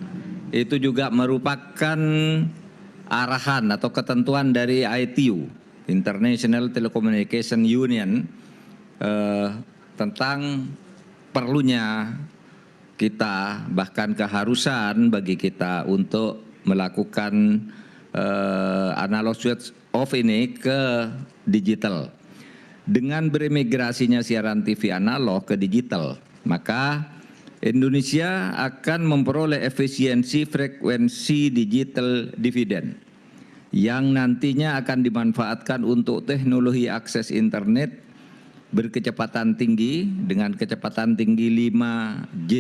itu juga merupakan arahan atau ketentuan dari ITU, International Telecommunication Union, tentang perlunya kita, bahkan keharusan bagi kita untuk melakukan analog switch off ini ke digital. Dengan beremigrasinya siaran TV analog ke digital, maka Indonesia akan memperoleh efisiensi frekuensi digital dividen yang nantinya akan dimanfaatkan untuk teknologi akses internet berkecepatan tinggi dengan kecepatan tinggi 5G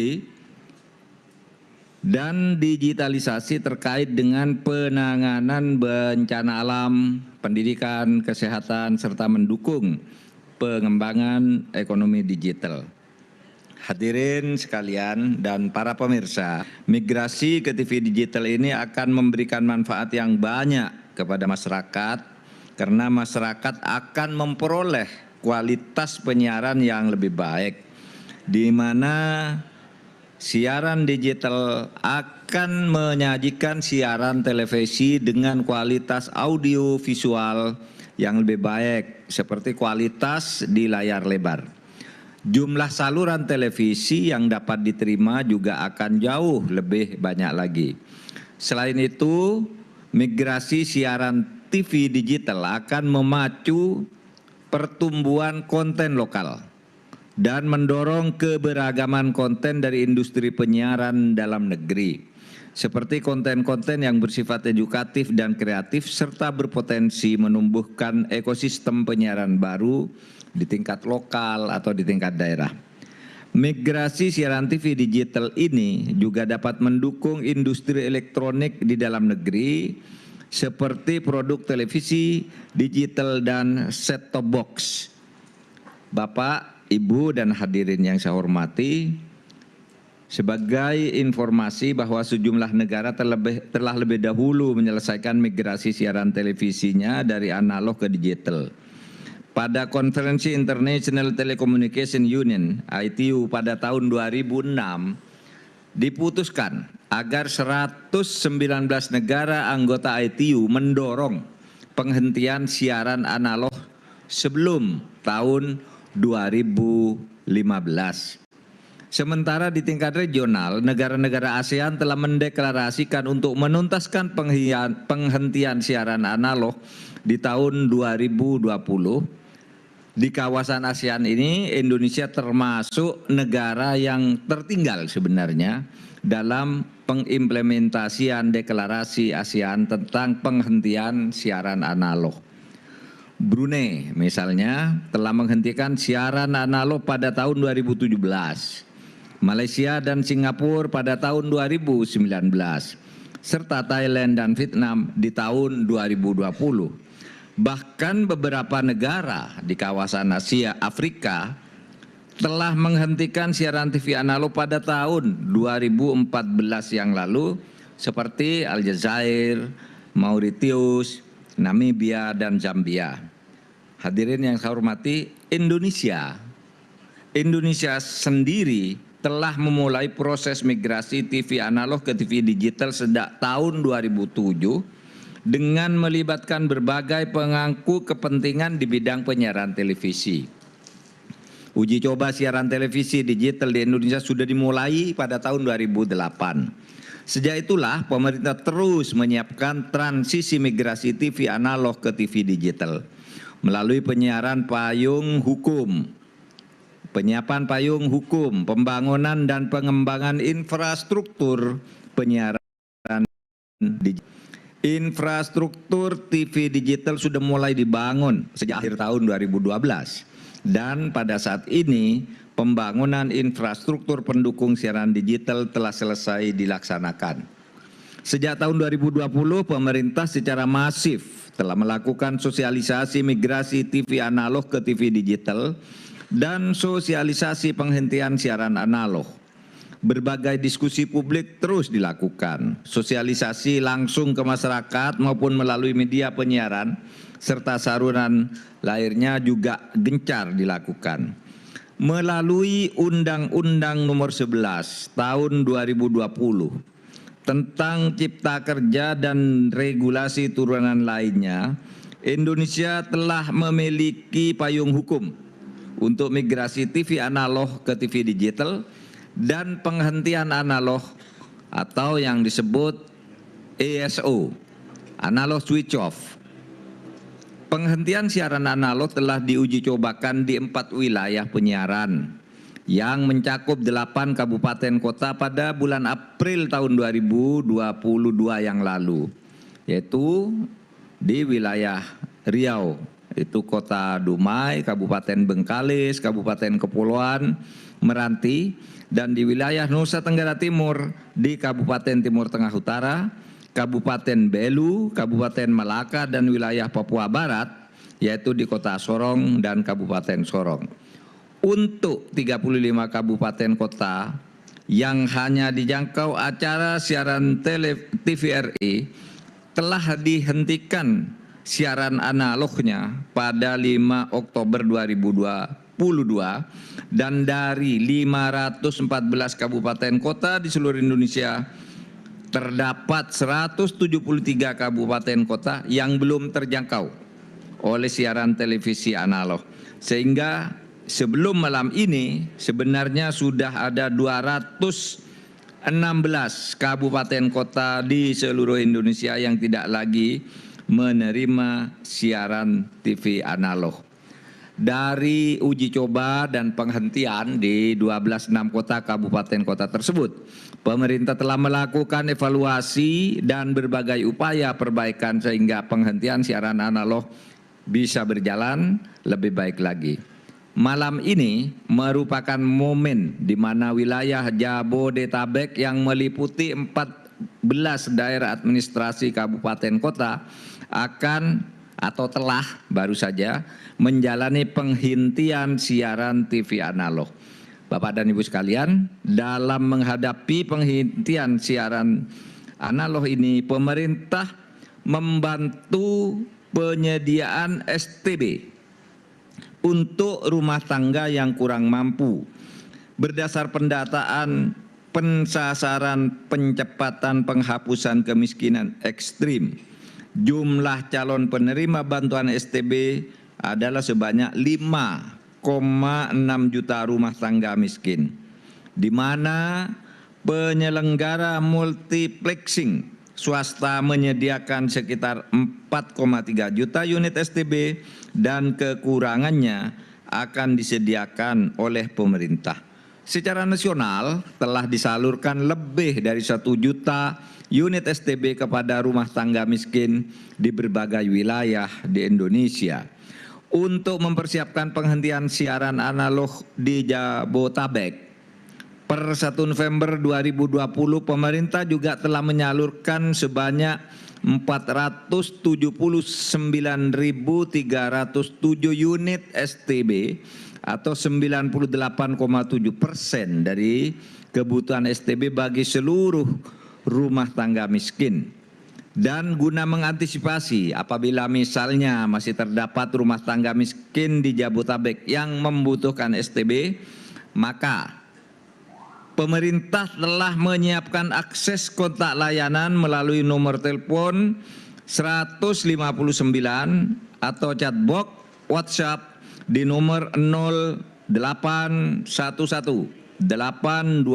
dan digitalisasi terkait dengan penanganan bencana alam, pendidikan, kesehatan, serta mendukung pengembangan ekonomi digital. Hadirin sekalian dan para pemirsa, migrasi ke TV digital ini akan memberikan manfaat yang banyak kepada masyarakat karena masyarakat akan memperoleh kualitas penyiaran yang lebih baik, di mana siaran digital akan menyajikan siaran televisi dengan kualitas audio visual yang lebih baik seperti kualitas di layar lebar. Jumlah saluran televisi yang dapat diterima juga akan jauh lebih banyak lagi. Selain itu, migrasi siaran TV digital akan memacu pertumbuhan konten lokal dan mendorong keberagaman konten dari industri penyiaran dalam negeri, seperti konten-konten yang bersifat edukatif dan kreatif serta berpotensi menumbuhkan ekosistem penyiaran baru di tingkat lokal atau di tingkat daerah. Migrasi siaran TV digital ini juga dapat mendukung industri elektronik di dalam negeri seperti produk televisi, digital, dan set-top box. Bapak, Ibu, dan hadirin yang saya hormati, sebagai informasi bahwa sejumlah negara telah lebih dahulu menyelesaikan migrasi siaran televisinya dari analog ke digital. Pada konferensi International Telecommunication Union, ITU, pada tahun 2006, diputuskan agar 119 negara anggota ITU mendorong penghentian siaran analog sebelum tahun 2015. Sementara di tingkat regional, negara-negara ASEAN telah mendeklarasikan untuk menuntaskan penghentian siaran analog di tahun 2020. Di kawasan ASEAN ini, Indonesia termasuk negara yang tertinggal sebenarnya dalam pengimplementasian deklarasi ASEAN tentang penghentian siaran analog. Brunei misalnya telah menghentikan siaran analog pada tahun 2017. Malaysia dan Singapura pada tahun 2019, serta Thailand dan Vietnam di tahun 2020. Bahkan beberapa negara di kawasan Asia Afrika telah menghentikan siaran TV analog pada tahun 2014 yang lalu, seperti Aljazair, Mauritius, Namibia, dan Zambia. Hadirin yang saya hormati, Indonesia sendiri telah memulai proses migrasi TV analog ke TV digital sejak tahun 2007 dengan melibatkan berbagai pemangku kepentingan di bidang penyiaran televisi. Uji coba siaran televisi digital di Indonesia sudah dimulai pada tahun 2008. Sejak itulah pemerintah terus menyiapkan transisi migrasi TV analog ke TV digital melalui penyiaran payung hukum, penyiapan payung hukum, pembangunan dan pengembangan infrastruktur penyiaran digital. Infrastruktur TV digital sudah mulai dibangun sejak akhir tahun 2012 dan pada saat ini pembangunan infrastruktur pendukung siaran digital telah selesai dilaksanakan. Sejak tahun 2020 pemerintah secara masif telah melakukan sosialisasi migrasi TV analog ke TV digital dan sosialisasi penghentian siaran analog. Berbagai diskusi publik terus dilakukan, sosialisasi langsung ke masyarakat maupun melalui media penyiaran, serta saluran lainnya juga gencar dilakukan. Melalui Undang-Undang Nomor 11 Tahun 2020 tentang Cipta Kerja dan regulasi turunan lainnya, Indonesia telah memiliki payung hukum untuk migrasi TV analog ke TV digital dan penghentian analog atau yang disebut ASO, analog switch off. Penghentian siaran analog telah diuji cobakan di 4 wilayah penyiaran yang mencakup 8 kabupaten kota pada bulan April tahun 2022 yang lalu, yaitu di wilayah Riau, itu Kota Dumai, Kabupaten Bengkalis, Kabupaten Kepulauan Meranti, dan di wilayah Nusa Tenggara Timur di Kabupaten Timur Tengah Utara, Kabupaten Belu, Kabupaten Malaka, dan wilayah Papua Barat, yaitu di Kota Sorong dan Kabupaten Sorong. Untuk 35 kabupaten kota yang hanya dijangkau acara siaran TVRI telah dihentikan siaran analognya pada 5 Oktober 2022 dan dari 514 kabupaten kota di seluruh Indonesia terdapat 173 kabupaten kota yang belum terjangkau oleh siaran televisi analog, sehingga sebelum malam ini sebenarnya sudah ada 216 kabupaten kota di seluruh Indonesia yang tidak lagi menerima siaran TV analog. Dari uji coba dan penghentian di 12 kota kabupaten kota tersebut, pemerintah telah melakukan evaluasi dan berbagai upaya perbaikan sehingga penghentian siaran analog bisa berjalan lebih baik lagi. Malam ini merupakan momen di mana wilayah Jabodetabek yang meliputi 14 daerah administrasi kabupaten kota akan atau telah baru saja menjalani penghentian siaran TV analog. Bapak dan Ibu sekalian, dalam menghadapi penghentian siaran analog ini, pemerintah membantu penyediaan STB untuk rumah tangga yang kurang mampu. Berdasar pendataan pensasaran pencepatan penghapusan kemiskinan ekstrim, jumlah calon penerima bantuan STB adalah sebanyak 5,6 juta rumah tangga miskin, di mana penyelenggara multiplexing swasta menyediakan sekitar 4,3 juta unit STB dan kekurangannya akan disediakan oleh pemerintah. Secara nasional telah disalurkan lebih dari 1 juta unit STB kepada rumah tangga miskin di berbagai wilayah di Indonesia. Untuk mempersiapkan penghentian siaran analog di Jabodetabek, per 1 November 2020 pemerintah juga telah menyalurkan sebanyak 479.307 unit STB atau 98,7% dari kebutuhan STB bagi seluruh rumah tangga miskin. Dan guna mengantisipasi apabila misalnya masih terdapat rumah tangga miskin di Jabodetabek yang membutuhkan STB, maka pemerintah telah menyiapkan akses kontak layanan melalui nomor telepon 159 atau chatbox WhatsApp di nomor 0811 820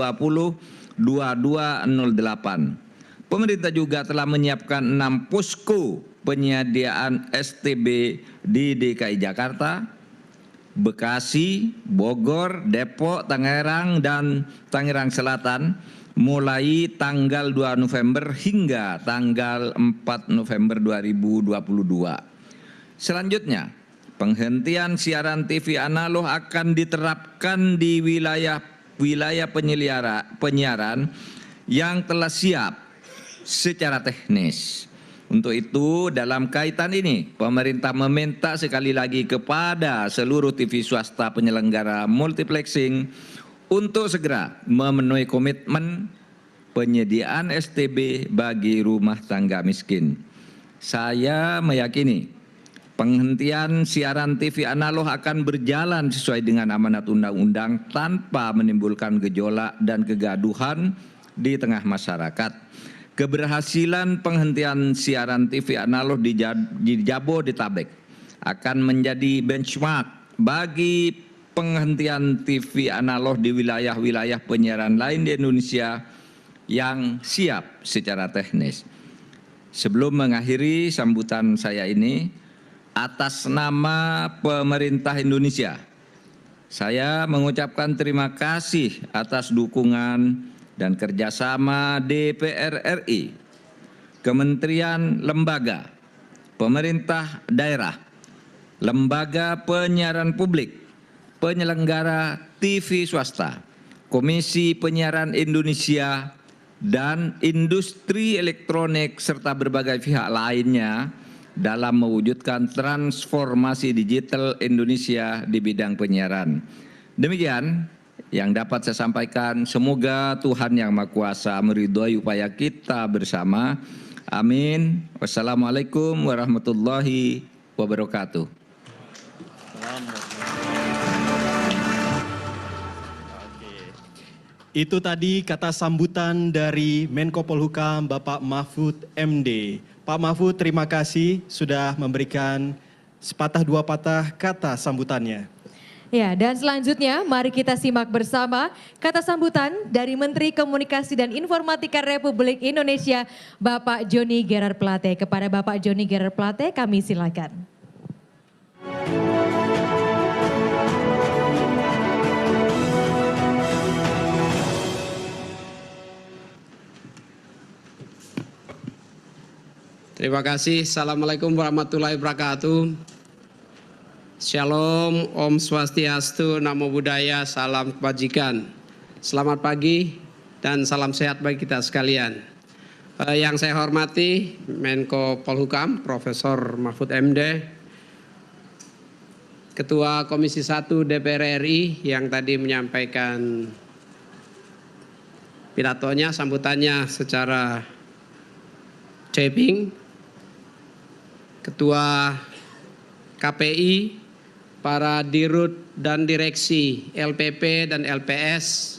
2208. Pemerintah juga telah menyiapkan 6 posko penyediaan STB di DKI Jakarta, Bekasi, Bogor, Depok, Tangerang, dan Tangerang Selatan mulai tanggal 2 November hingga tanggal 4 November 2022. Selanjutnya, penghentian siaran TV analog akan diterapkan di wilayah penyiaran yang telah siap secara teknis. Untuk itu, dalam kaitan ini, pemerintah meminta sekali lagi kepada seluruh TV swasta penyelenggara multiplexing untuk segera memenuhi komitmen penyediaan STB bagi rumah tangga miskin. Saya meyakini penghentian siaran TV analog akan berjalan sesuai dengan amanat undang-undang tanpa menimbulkan gejolak dan kegaduhan di tengah masyarakat. Keberhasilan penghentian siaran TV analog di Jabodetabek akan menjadi benchmark bagi penghentian TV analog di wilayah-wilayah penyiaran lain di Indonesia yang siap secara teknis. Sebelum mengakhiri sambutan saya ini, atas nama pemerintah Indonesia, saya mengucapkan terima kasih atas dukungan dan kerjasama DPR RI, kementerian lembaga, pemerintah daerah, lembaga penyiaran publik, penyelenggara TV swasta, Komisi Penyiaran Indonesia, dan industri elektronik serta berbagai pihak lainnya dalam mewujudkan transformasi digital Indonesia di bidang penyiaran. Demikian yang dapat saya sampaikan. Semoga Tuhan Yang Maha Kuasa meridhoi upaya kita bersama. Amin. Wassalamualaikum warahmatullahi wabarakatuh. Itu tadi kata sambutan dari Menko Polhukam Bapak Mahfud MD. Pak Mahfud, terima kasih sudah memberikan sepatah dua patah kata sambutannya. Ya, dan selanjutnya mari kita simak bersama kata sambutan dari Menteri Komunikasi dan Informatika Republik Indonesia, Bapak Johnny Gerard Plate. Kepada Bapak Johnny Gerard Plate, kami silakan. Terima kasih. Assalamualaikum warahmatullahi wabarakatuh. Shalom, Om Swastiastu, Namo Buddhaya, salam kebajikan. Selamat pagi dan salam sehat bagi kita sekalian. Yang saya hormati Menko Polhukam, Profesor Mahfud MD, Ketua Komisi 1 DPR RI yang tadi menyampaikan pidatonya, sambutannya secara taping, Ketua KPI, para dirut dan direksi LPP dan LPS,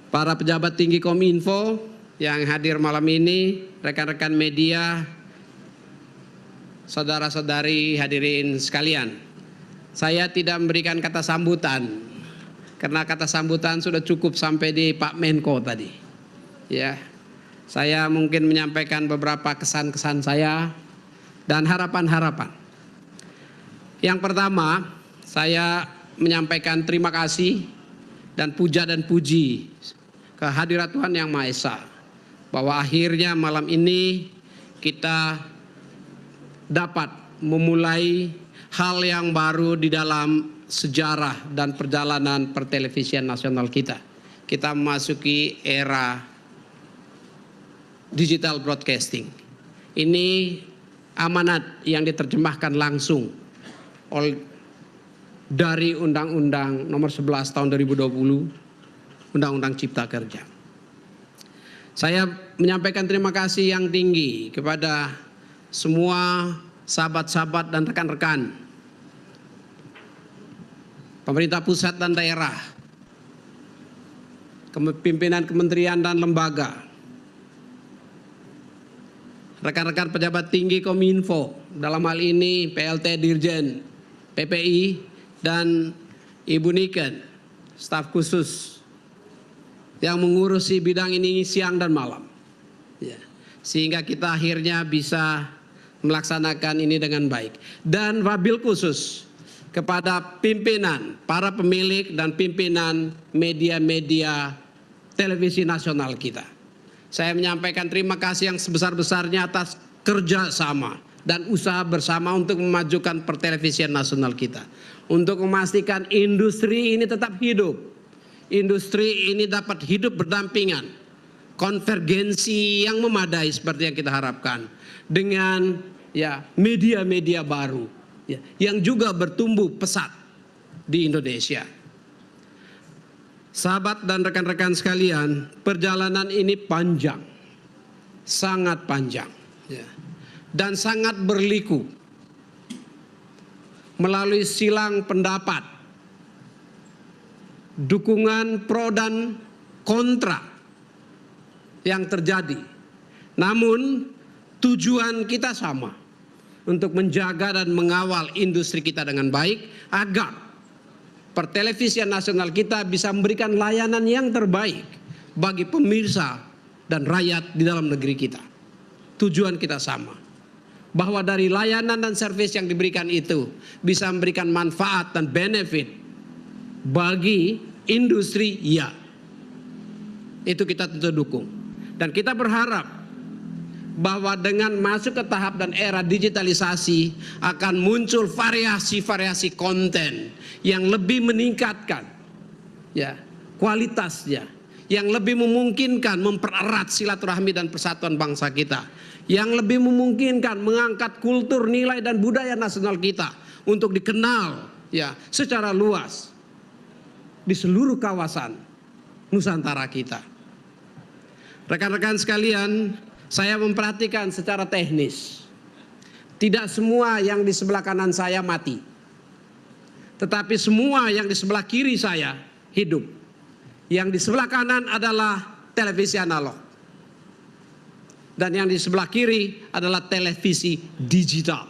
para pejabat tinggi Kominfo yang hadir malam ini, rekan-rekan media, saudara-saudari hadirin sekalian. Saya tidak memberikan kata sambutan karena kata sambutan sudah cukup sampai di Pak Menko tadi. Ya, saya mungkin menyampaikan beberapa kesan-kesan saya dan harapan-harapan. Yang pertama, saya menyampaikan terima kasih dan puja dan puji kehadirat Tuhan Yang Maha Esa, bahwa akhirnya malam ini kita dapat memulai hal yang baru di dalam sejarah dan perjalanan pertelevisian nasional kita. Kita memasuki era digital broadcasting. Ini amanat yang diterjemahkan langsung dari Undang-Undang Nomor 11 Tahun 2020, Undang-Undang Cipta Kerja. Saya menyampaikan terima kasih yang tinggi kepada semua sahabat-sahabat dan rekan-rekan pemerintah pusat dan daerah, pimpinan kementerian dan lembaga, rekan-rekan pejabat tinggi Kominfo, dalam hal ini PLT Dirjen PPI dan Ibu Niken, staf khusus yang mengurusi bidang ini siang dan malam. Ya. Sehingga kita akhirnya bisa melaksanakan ini dengan baik. Dan wabil khusus kepada pimpinan, para pemilik dan pimpinan media-media televisi nasional kita. Saya menyampaikan terima kasih yang sebesar-besarnya atas kerjasama dan usaha bersama untuk memajukan pertelevisian nasional kita. Untuk memastikan industri ini tetap hidup. Industri ini dapat hidup berdampingan. Konvergensi yang memadai seperti yang kita harapkan. Dengan ya media-media baru ya, yang juga bertumbuh pesat di Indonesia. Sahabat dan rekan-rekan sekalian, perjalanan ini panjang, sangat panjang, ya, dan sangat berliku melalui silang pendapat, dukungan pro dan kontra yang terjadi. Namun tujuan kita sama, untuk menjaga dan mengawal industri kita dengan baik agar pertelevisian nasional kita bisa memberikan layanan yang terbaik bagi pemirsa dan rakyat di dalam negeri kita. Tujuan kita sama, bahwa dari layanan dan servis yang diberikan itu bisa memberikan manfaat dan benefit bagi industri, ya. Itu kita tentu dukung. Dan kita berharap bahwa dengan masuk ke tahap dan era digitalisasi akan muncul variasi-variasi konten yang lebih meningkatkan ya kualitasnya, yang lebih memungkinkan mempererat silaturahmi dan persatuan bangsa kita, yang lebih memungkinkan mengangkat kultur, nilai dan budaya nasional kita untuk dikenal ya secara luas di seluruh kawasan Nusantara kita. Rekan-rekan sekalian, saya memperhatikan secara teknis, tidak semua yang di sebelah kanan saya mati, tetapi semua yang di sebelah kiri saya hidup. Yang di sebelah kanan adalah televisi analog, dan yang di sebelah kiri adalah televisi digital.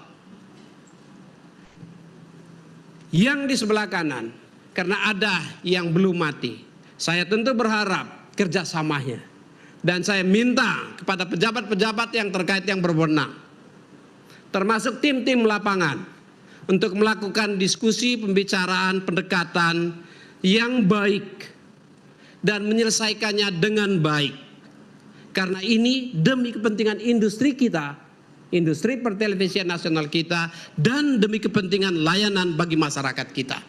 Yang di sebelah kanan, karena ada yang belum mati, saya tentu berharap kerjasamanya. Dan saya minta kepada pejabat-pejabat yang terkait yang berwenang, termasuk tim-tim lapangan, untuk melakukan diskusi, pembicaraan, pendekatan yang baik dan menyelesaikannya dengan baik. Karena ini demi kepentingan industri kita, industri pertelevisian nasional kita, dan demi kepentingan layanan bagi masyarakat kita.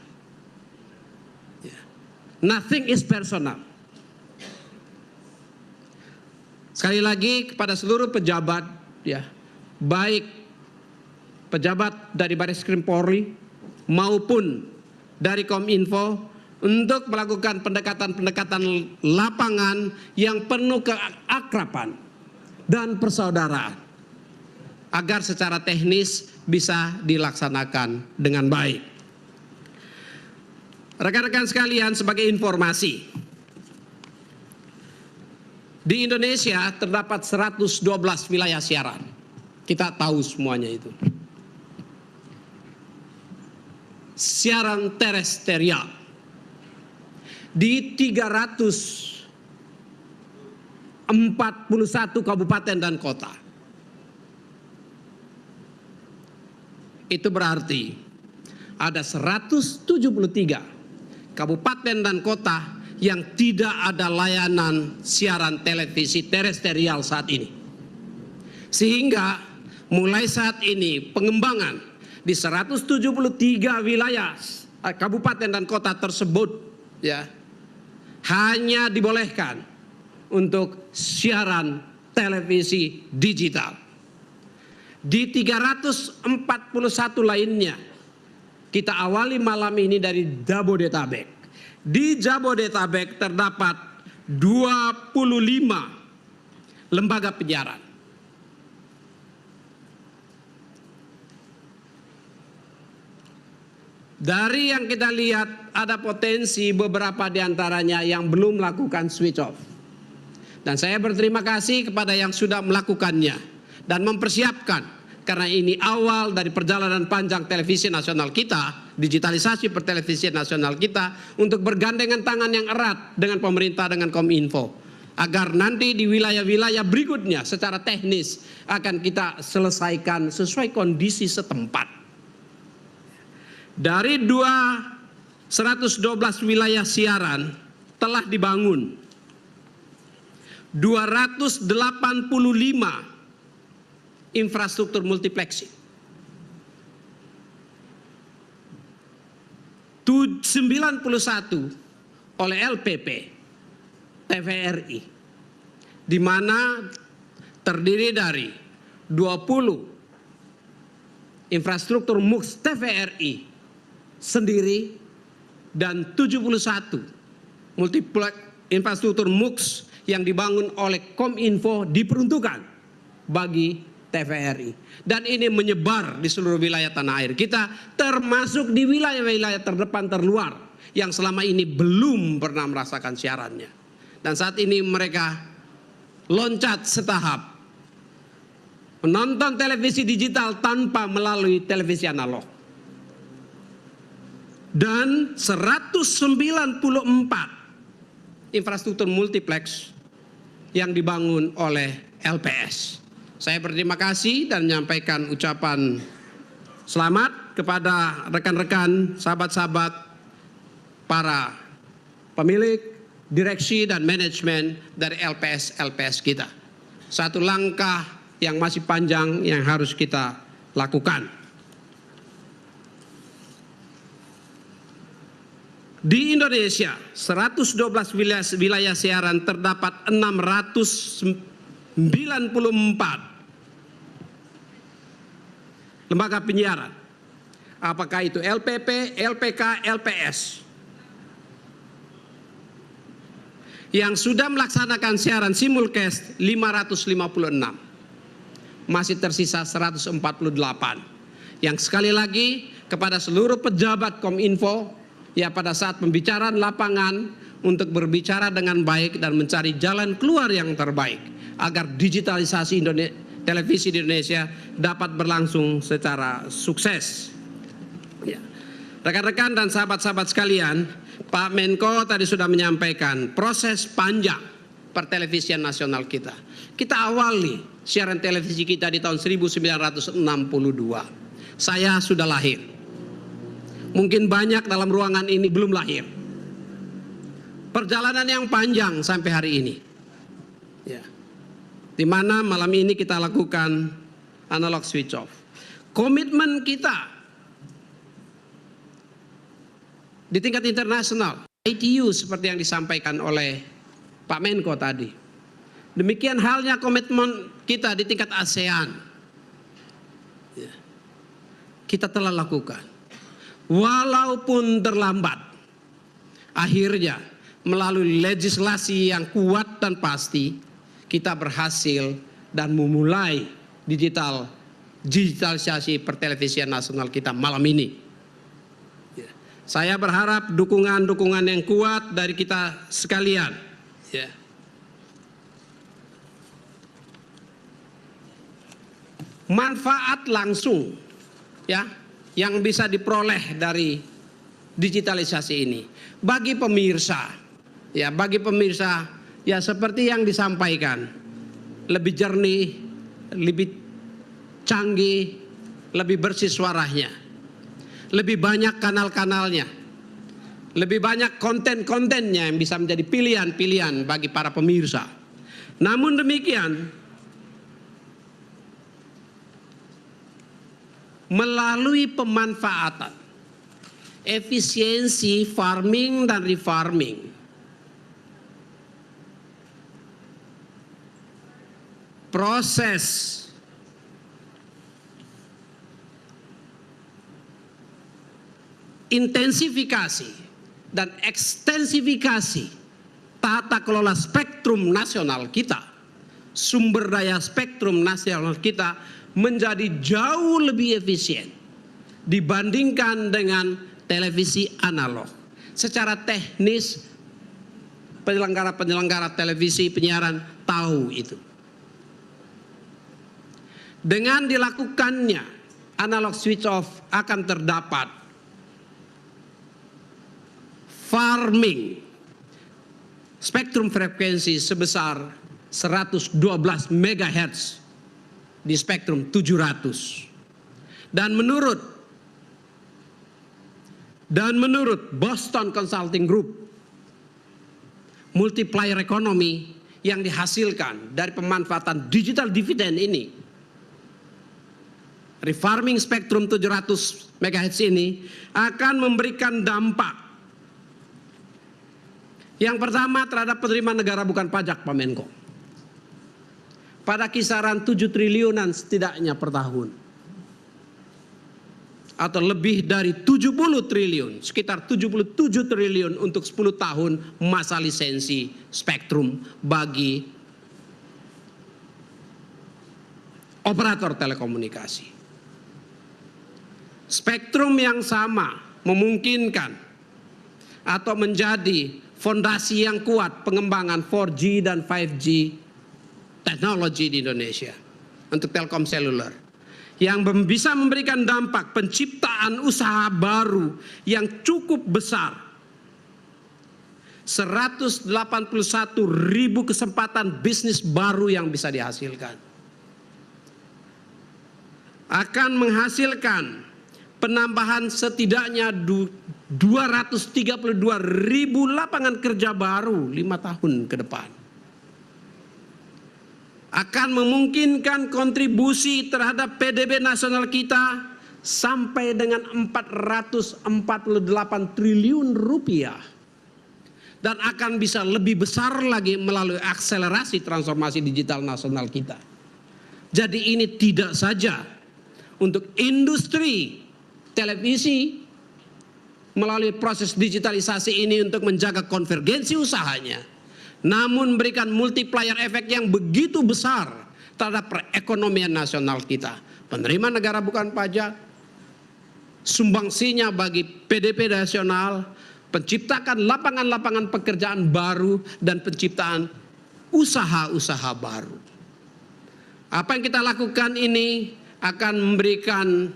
Nothing is personal. Sekali lagi kepada seluruh pejabat, ya, baik pejabat dari Bareskrim Polri maupun dari Kominfo, untuk melakukan pendekatan-pendekatan lapangan yang penuh keakraban dan persaudaraan, agar secara teknis bisa dilaksanakan dengan baik. Rekan-rekan sekalian, sebagai informasi, di Indonesia terdapat 112 wilayah siaran. Kita tahu semuanya itu. Siaran terestrial di 341 kabupaten dan kota. Itu berarti ada 173 kabupaten dan kota yang tidak ada layanan siaran televisi terestrial saat ini. Sehingga mulai saat ini pengembangan di 173 wilayah kabupaten dan kota tersebut ya hanya dibolehkan untuk siaran televisi digital. Di 341 lainnya kita awali malam ini dari Jabodetabek. Di Jabodetabek terdapat 25 lembaga penyiaran. Dari yang kita lihat ada potensi beberapa diantaranya yang belum melakukan switch off. Dan saya berterima kasih kepada yang sudah melakukannya. dan mempersiapkan, karena ini awal dari perjalanan panjang televisi nasional kita, digitalisasi pertelevisian nasional kita, untuk bergandengan tangan yang erat dengan pemerintah, dengan Kominfo, agar nanti di wilayah-wilayah berikutnya secara teknis akan kita selesaikan sesuai kondisi setempat. Dari 112 wilayah siaran telah dibangun 285 infrastruktur multiplexing. 91 oleh LPP TVRI, di mana terdiri dari 20 infrastruktur MUX TVRI sendiri dan 71 multiplex infrastruktur MUX yang dibangun oleh Kominfo diperuntukkan bagi TVRI. Dan ini menyebar di seluruh wilayah tanah air kita, termasuk di wilayah-wilayah terdepan terluar yang selama ini belum pernah merasakan siarannya. Dan saat ini mereka loncat setahap menonton televisi digital tanpa melalui televisi analog. Dan 194 infrastruktur multiplex yang dibangun oleh LPS. Saya berterima kasih dan menyampaikan ucapan selamat kepada rekan-rekan, sahabat-sahabat, para pemilik, direksi dan manajemen dari LPS kita. Satu langkah yang masih panjang yang harus kita lakukan. Di Indonesia, 112 wilayah siaran terdapat 694 lembaga penyiaran. Apakah itu LPP, LPK, LPS. Yang sudah melaksanakan siaran simulcast 556. Masih tersisa 148. Yang sekali lagi kepada seluruh pejabat Kominfo, ya pada saat pembicaraan lapangan untuk berbicara dengan baik dan mencari jalan keluar yang terbaik agar digitalisasi televisi di Indonesia dapat berlangsung secara sukses. Ya. Rekan-rekan dan sahabat-sahabat sekalian, Pak Menko tadi sudah menyampaikan proses panjang pertelevisian nasional kita. Kita awali siaran televisi kita di tahun 1962. Saya sudah lahir. Mungkin banyak dalam ruangan ini belum lahir. Perjalanan yang panjang sampai hari ini. Ya. Di mana malam ini kita lakukan analog switch off. Komitmen kita di tingkat internasional, ITU seperti yang disampaikan oleh Pak Menko tadi. Demikian halnya komitmen kita di tingkat ASEAN. Ya. Kita telah lakukan. Walaupun terlambat, akhirnya melalui legislasi yang kuat dan pasti, kita berhasil dan memulai digitalisasi pertelevisian nasional kita malam ini. Ya. Saya berharap dukungan-dukungan yang kuat dari kita sekalian. Ya. Manfaat langsung, ya, yang bisa diperoleh dari digitalisasi ini bagi pemirsa, ya seperti yang disampaikan, lebih jernih, lebih canggih, lebih bersih suaranya, lebih banyak kanal-kanalnya, lebih banyak konten-kontennya yang bisa menjadi pilihan-pilihan bagi para pemirsa. Namun demikian, melalui pemanfaatan, efisiensi farming dan refarming, proses intensifikasi dan ekstensifikasi tata kelola spektrum nasional kita, sumber daya spektrum nasional kita menjadi jauh lebih efisien dibandingkan dengan televisi analog. Secara teknis, penyelenggara televisi penyiaran tahu itu. Dengan dilakukannya analog switch off akan terdapat farming spektrum frekuensi sebesar 112 MHz di spektrum 700. Dan menurut Boston Consulting Group, multiplier ekonomi yang dihasilkan dari pemanfaatan digital dividend ini, refarming spektrum 700 MHz ini akan memberikan dampak. Yang pertama terhadap penerimaan negara bukan pajak, Pak Menko. Pada kisaran 7 triliunan setidaknya per tahun. Atau lebih dari 70 triliun, sekitar 77 triliun untuk 10 tahun masa lisensi spektrum bagi operator telekomunikasi. Spektrum yang sama memungkinkan atau menjadi fondasi yang kuat pengembangan 4G dan 5G teknologi di Indonesia untuk telkom seluler, yang bisa memberikan dampak penciptaan usaha baru yang cukup besar. 181.000 kesempatan bisnis baru yang bisa dihasilkan. Akan menghasilkan penambahan setidaknya 232.000 lapangan kerja baru 5 tahun ke depan. Akan memungkinkan kontribusi terhadap PDB nasional kita sampai dengan 448 triliun rupiah. Dan akan bisa lebih besar lagi melalui akselerasi transformasi digital nasional kita. Jadi ini tidak saja untuk industri televisi melalui proses digitalisasi ini untuk menjaga konvergensi usahanya, namun memberikan multiplier efek yang begitu besar terhadap perekonomian nasional kita. Penerimaan negara bukan pajak, sumbangsinya bagi PDB nasional, penciptakan lapangan-lapangan pekerjaan baru, dan penciptaan usaha-usaha baru. Apa yang kita lakukan ini akan memberikan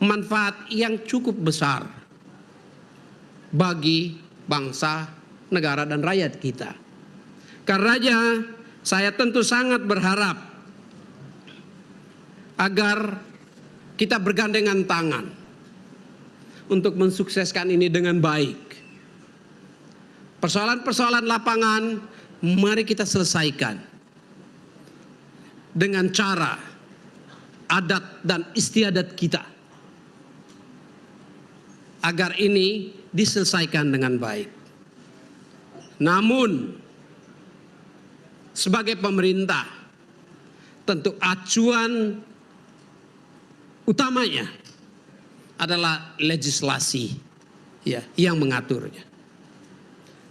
manfaat yang cukup besar bagi bangsa, negara, dan rakyat kita. Karenanya saya tentu sangat berharap agar kita bergandengan tangan untuk mensukseskan ini dengan baik. Persoalan-persoalan lapangan mari kita selesaikan dengan cara adat dan istiadat kita, agar ini diselesaikan dengan baik. Namun sebagai pemerintah, tentu acuan utamanya adalah legislasi yang mengaturnya.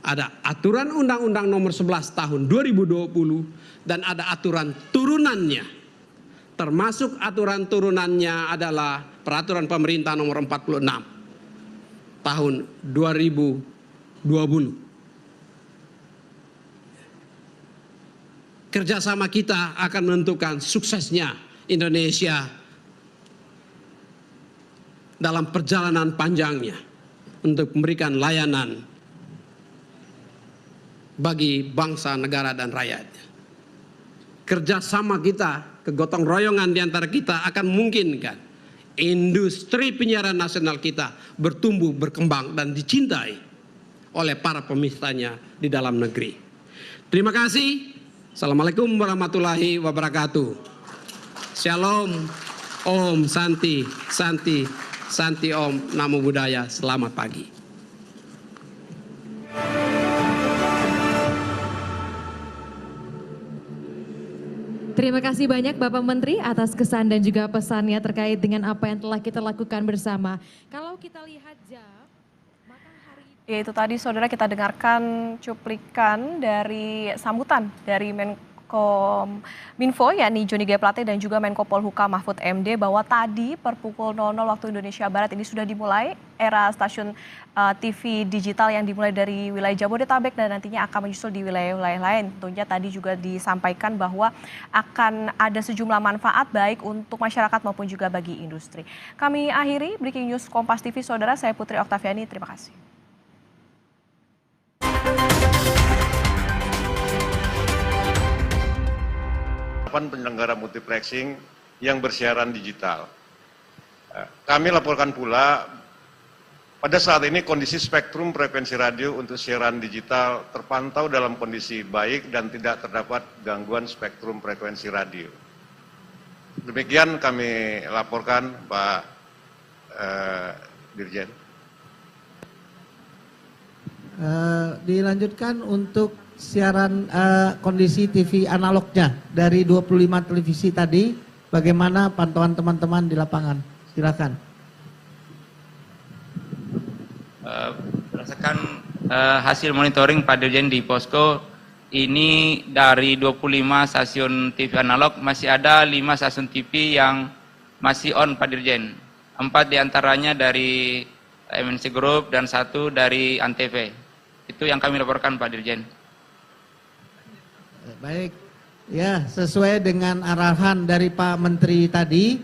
Ada aturan Undang-Undang Nomor 11 Tahun 2020 dan ada aturan turunannya. Termasuk aturan turunannya adalah Peraturan Pemerintah Nomor 46 Tahun 2020. Kerjasama kita akan menentukan suksesnya Indonesia dalam perjalanan panjangnya untuk memberikan layanan bagi bangsa, negara, dan rakyatnya. Kerjasama kita, kegotong royongan di antara kita akan memungkinkan industri penyiaran nasional kita bertumbuh, berkembang, dan dicintai oleh para pemirsanya di dalam negeri. Terima kasih. Assalamualaikum warahmatullahi wabarakatuh. Shalom, Om Santi, Santi, Santi Om, Namo Buddhaya. Selamat pagi. Terima kasih banyak Bapak Menteri atas kesan dan juga pesannya terkait dengan apa yang telah kita lakukan bersama. Kalau kita lihat jam, Ya, itu tadi saudara kita dengarkan cuplikan dari sambutan dari Kominfo yakni Johnny G. Plate dan juga Menko Polhukam Mahfud MD bahwa tadi per pukul 00 waktu Indonesia Barat ini sudah dimulai era stasiun TV digital yang dimulai dari wilayah Jabodetabek dan nantinya akan menyusul di wilayah-wilayah lain. Tentunya tadi juga disampaikan bahwa akan ada sejumlah manfaat baik untuk masyarakat maupun juga bagi industri. Kami akhiri Breaking News Kompas TV, saudara. Saya Putri Oktaviani, terima kasih. Penyelenggara multiplexing yang bersiaran digital. Kami laporkan pula pada saat ini kondisi spektrum frekuensi radio untuk siaran digital terpantau dalam kondisi baik dan tidak terdapat gangguan spektrum frekuensi radio. Demikian kami laporkan, Pak Dirjen. Dilanjutkan untuk siaran kondisi TV analognya dari 25 televisi tadi, bagaimana pantauan teman-teman di lapangan? Silakan. Berdasarkan hasil monitoring Pak Dirjen di Posko, ini dari 25 stasiun TV analog masih ada 5 stasiun TV yang masih on Pak Dirjen. 4 diantaranya dari MNC Group dan 1 dari Antv. Itu yang kami laporkan Pak Dirjen. Baik, ya sesuai dengan arahan dari Pak Menteri tadi,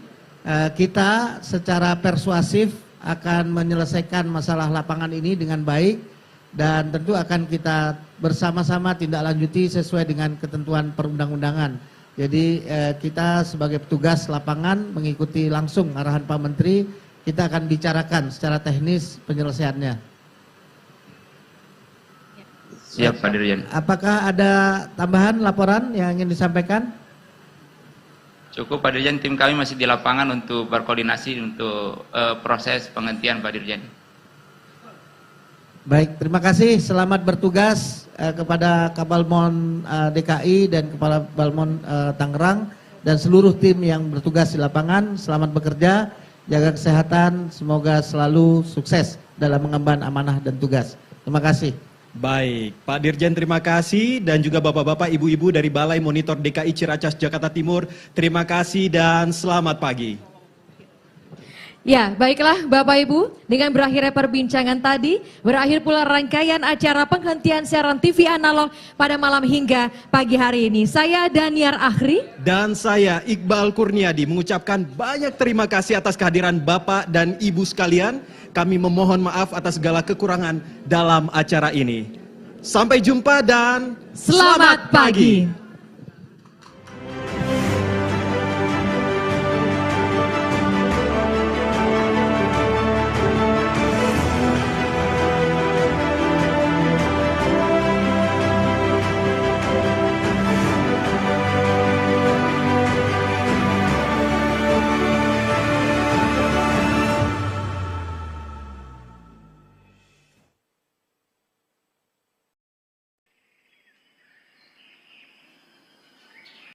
kita secara persuasif akan menyelesaikan masalah lapangan ini dengan baik dan tentu akan kita bersama-sama tindak lanjuti sesuai dengan ketentuan perundang-undangan. Jadi kita sebagai petugas lapangan mengikuti langsung arahan Pak Menteri, kita akan bicarakan secara teknis penyelesaiannya. Siap Pak Dirjen. Apakah ada tambahan laporan yang ingin disampaikan? Cukup Pak Dirjen, tim kami masih di lapangan untuk berkoordinasi untuk proses penghentian Pak Dirjen. Baik, terima kasih. Selamat bertugas kepada Kabalmon DKI dan Kepala Balmon Tangerang dan seluruh tim yang bertugas di lapangan. Selamat bekerja, jaga kesehatan, semoga selalu sukses dalam mengemban amanah dan tugas. Terima kasih. Baik, Pak Dirjen terima kasih dan juga Bapak-Bapak, Ibu-Ibu dari Balai Monitor DKI Ciracas, Jakarta Timur, terima kasih dan selamat pagi. Ya, baiklah Bapak Ibu, dengan berakhirnya perbincangan tadi, berakhir pula rangkaian acara penghentian siaran TV analog pada malam hingga pagi hari ini. Saya Daniar Akhri. Dan saya Iqbal Kurniadi mengucapkan banyak terima kasih atas kehadiran Bapak dan Ibu sekalian. Kami memohon maaf atas segala kekurangan dalam acara ini. Sampai jumpa dan selamat pagi.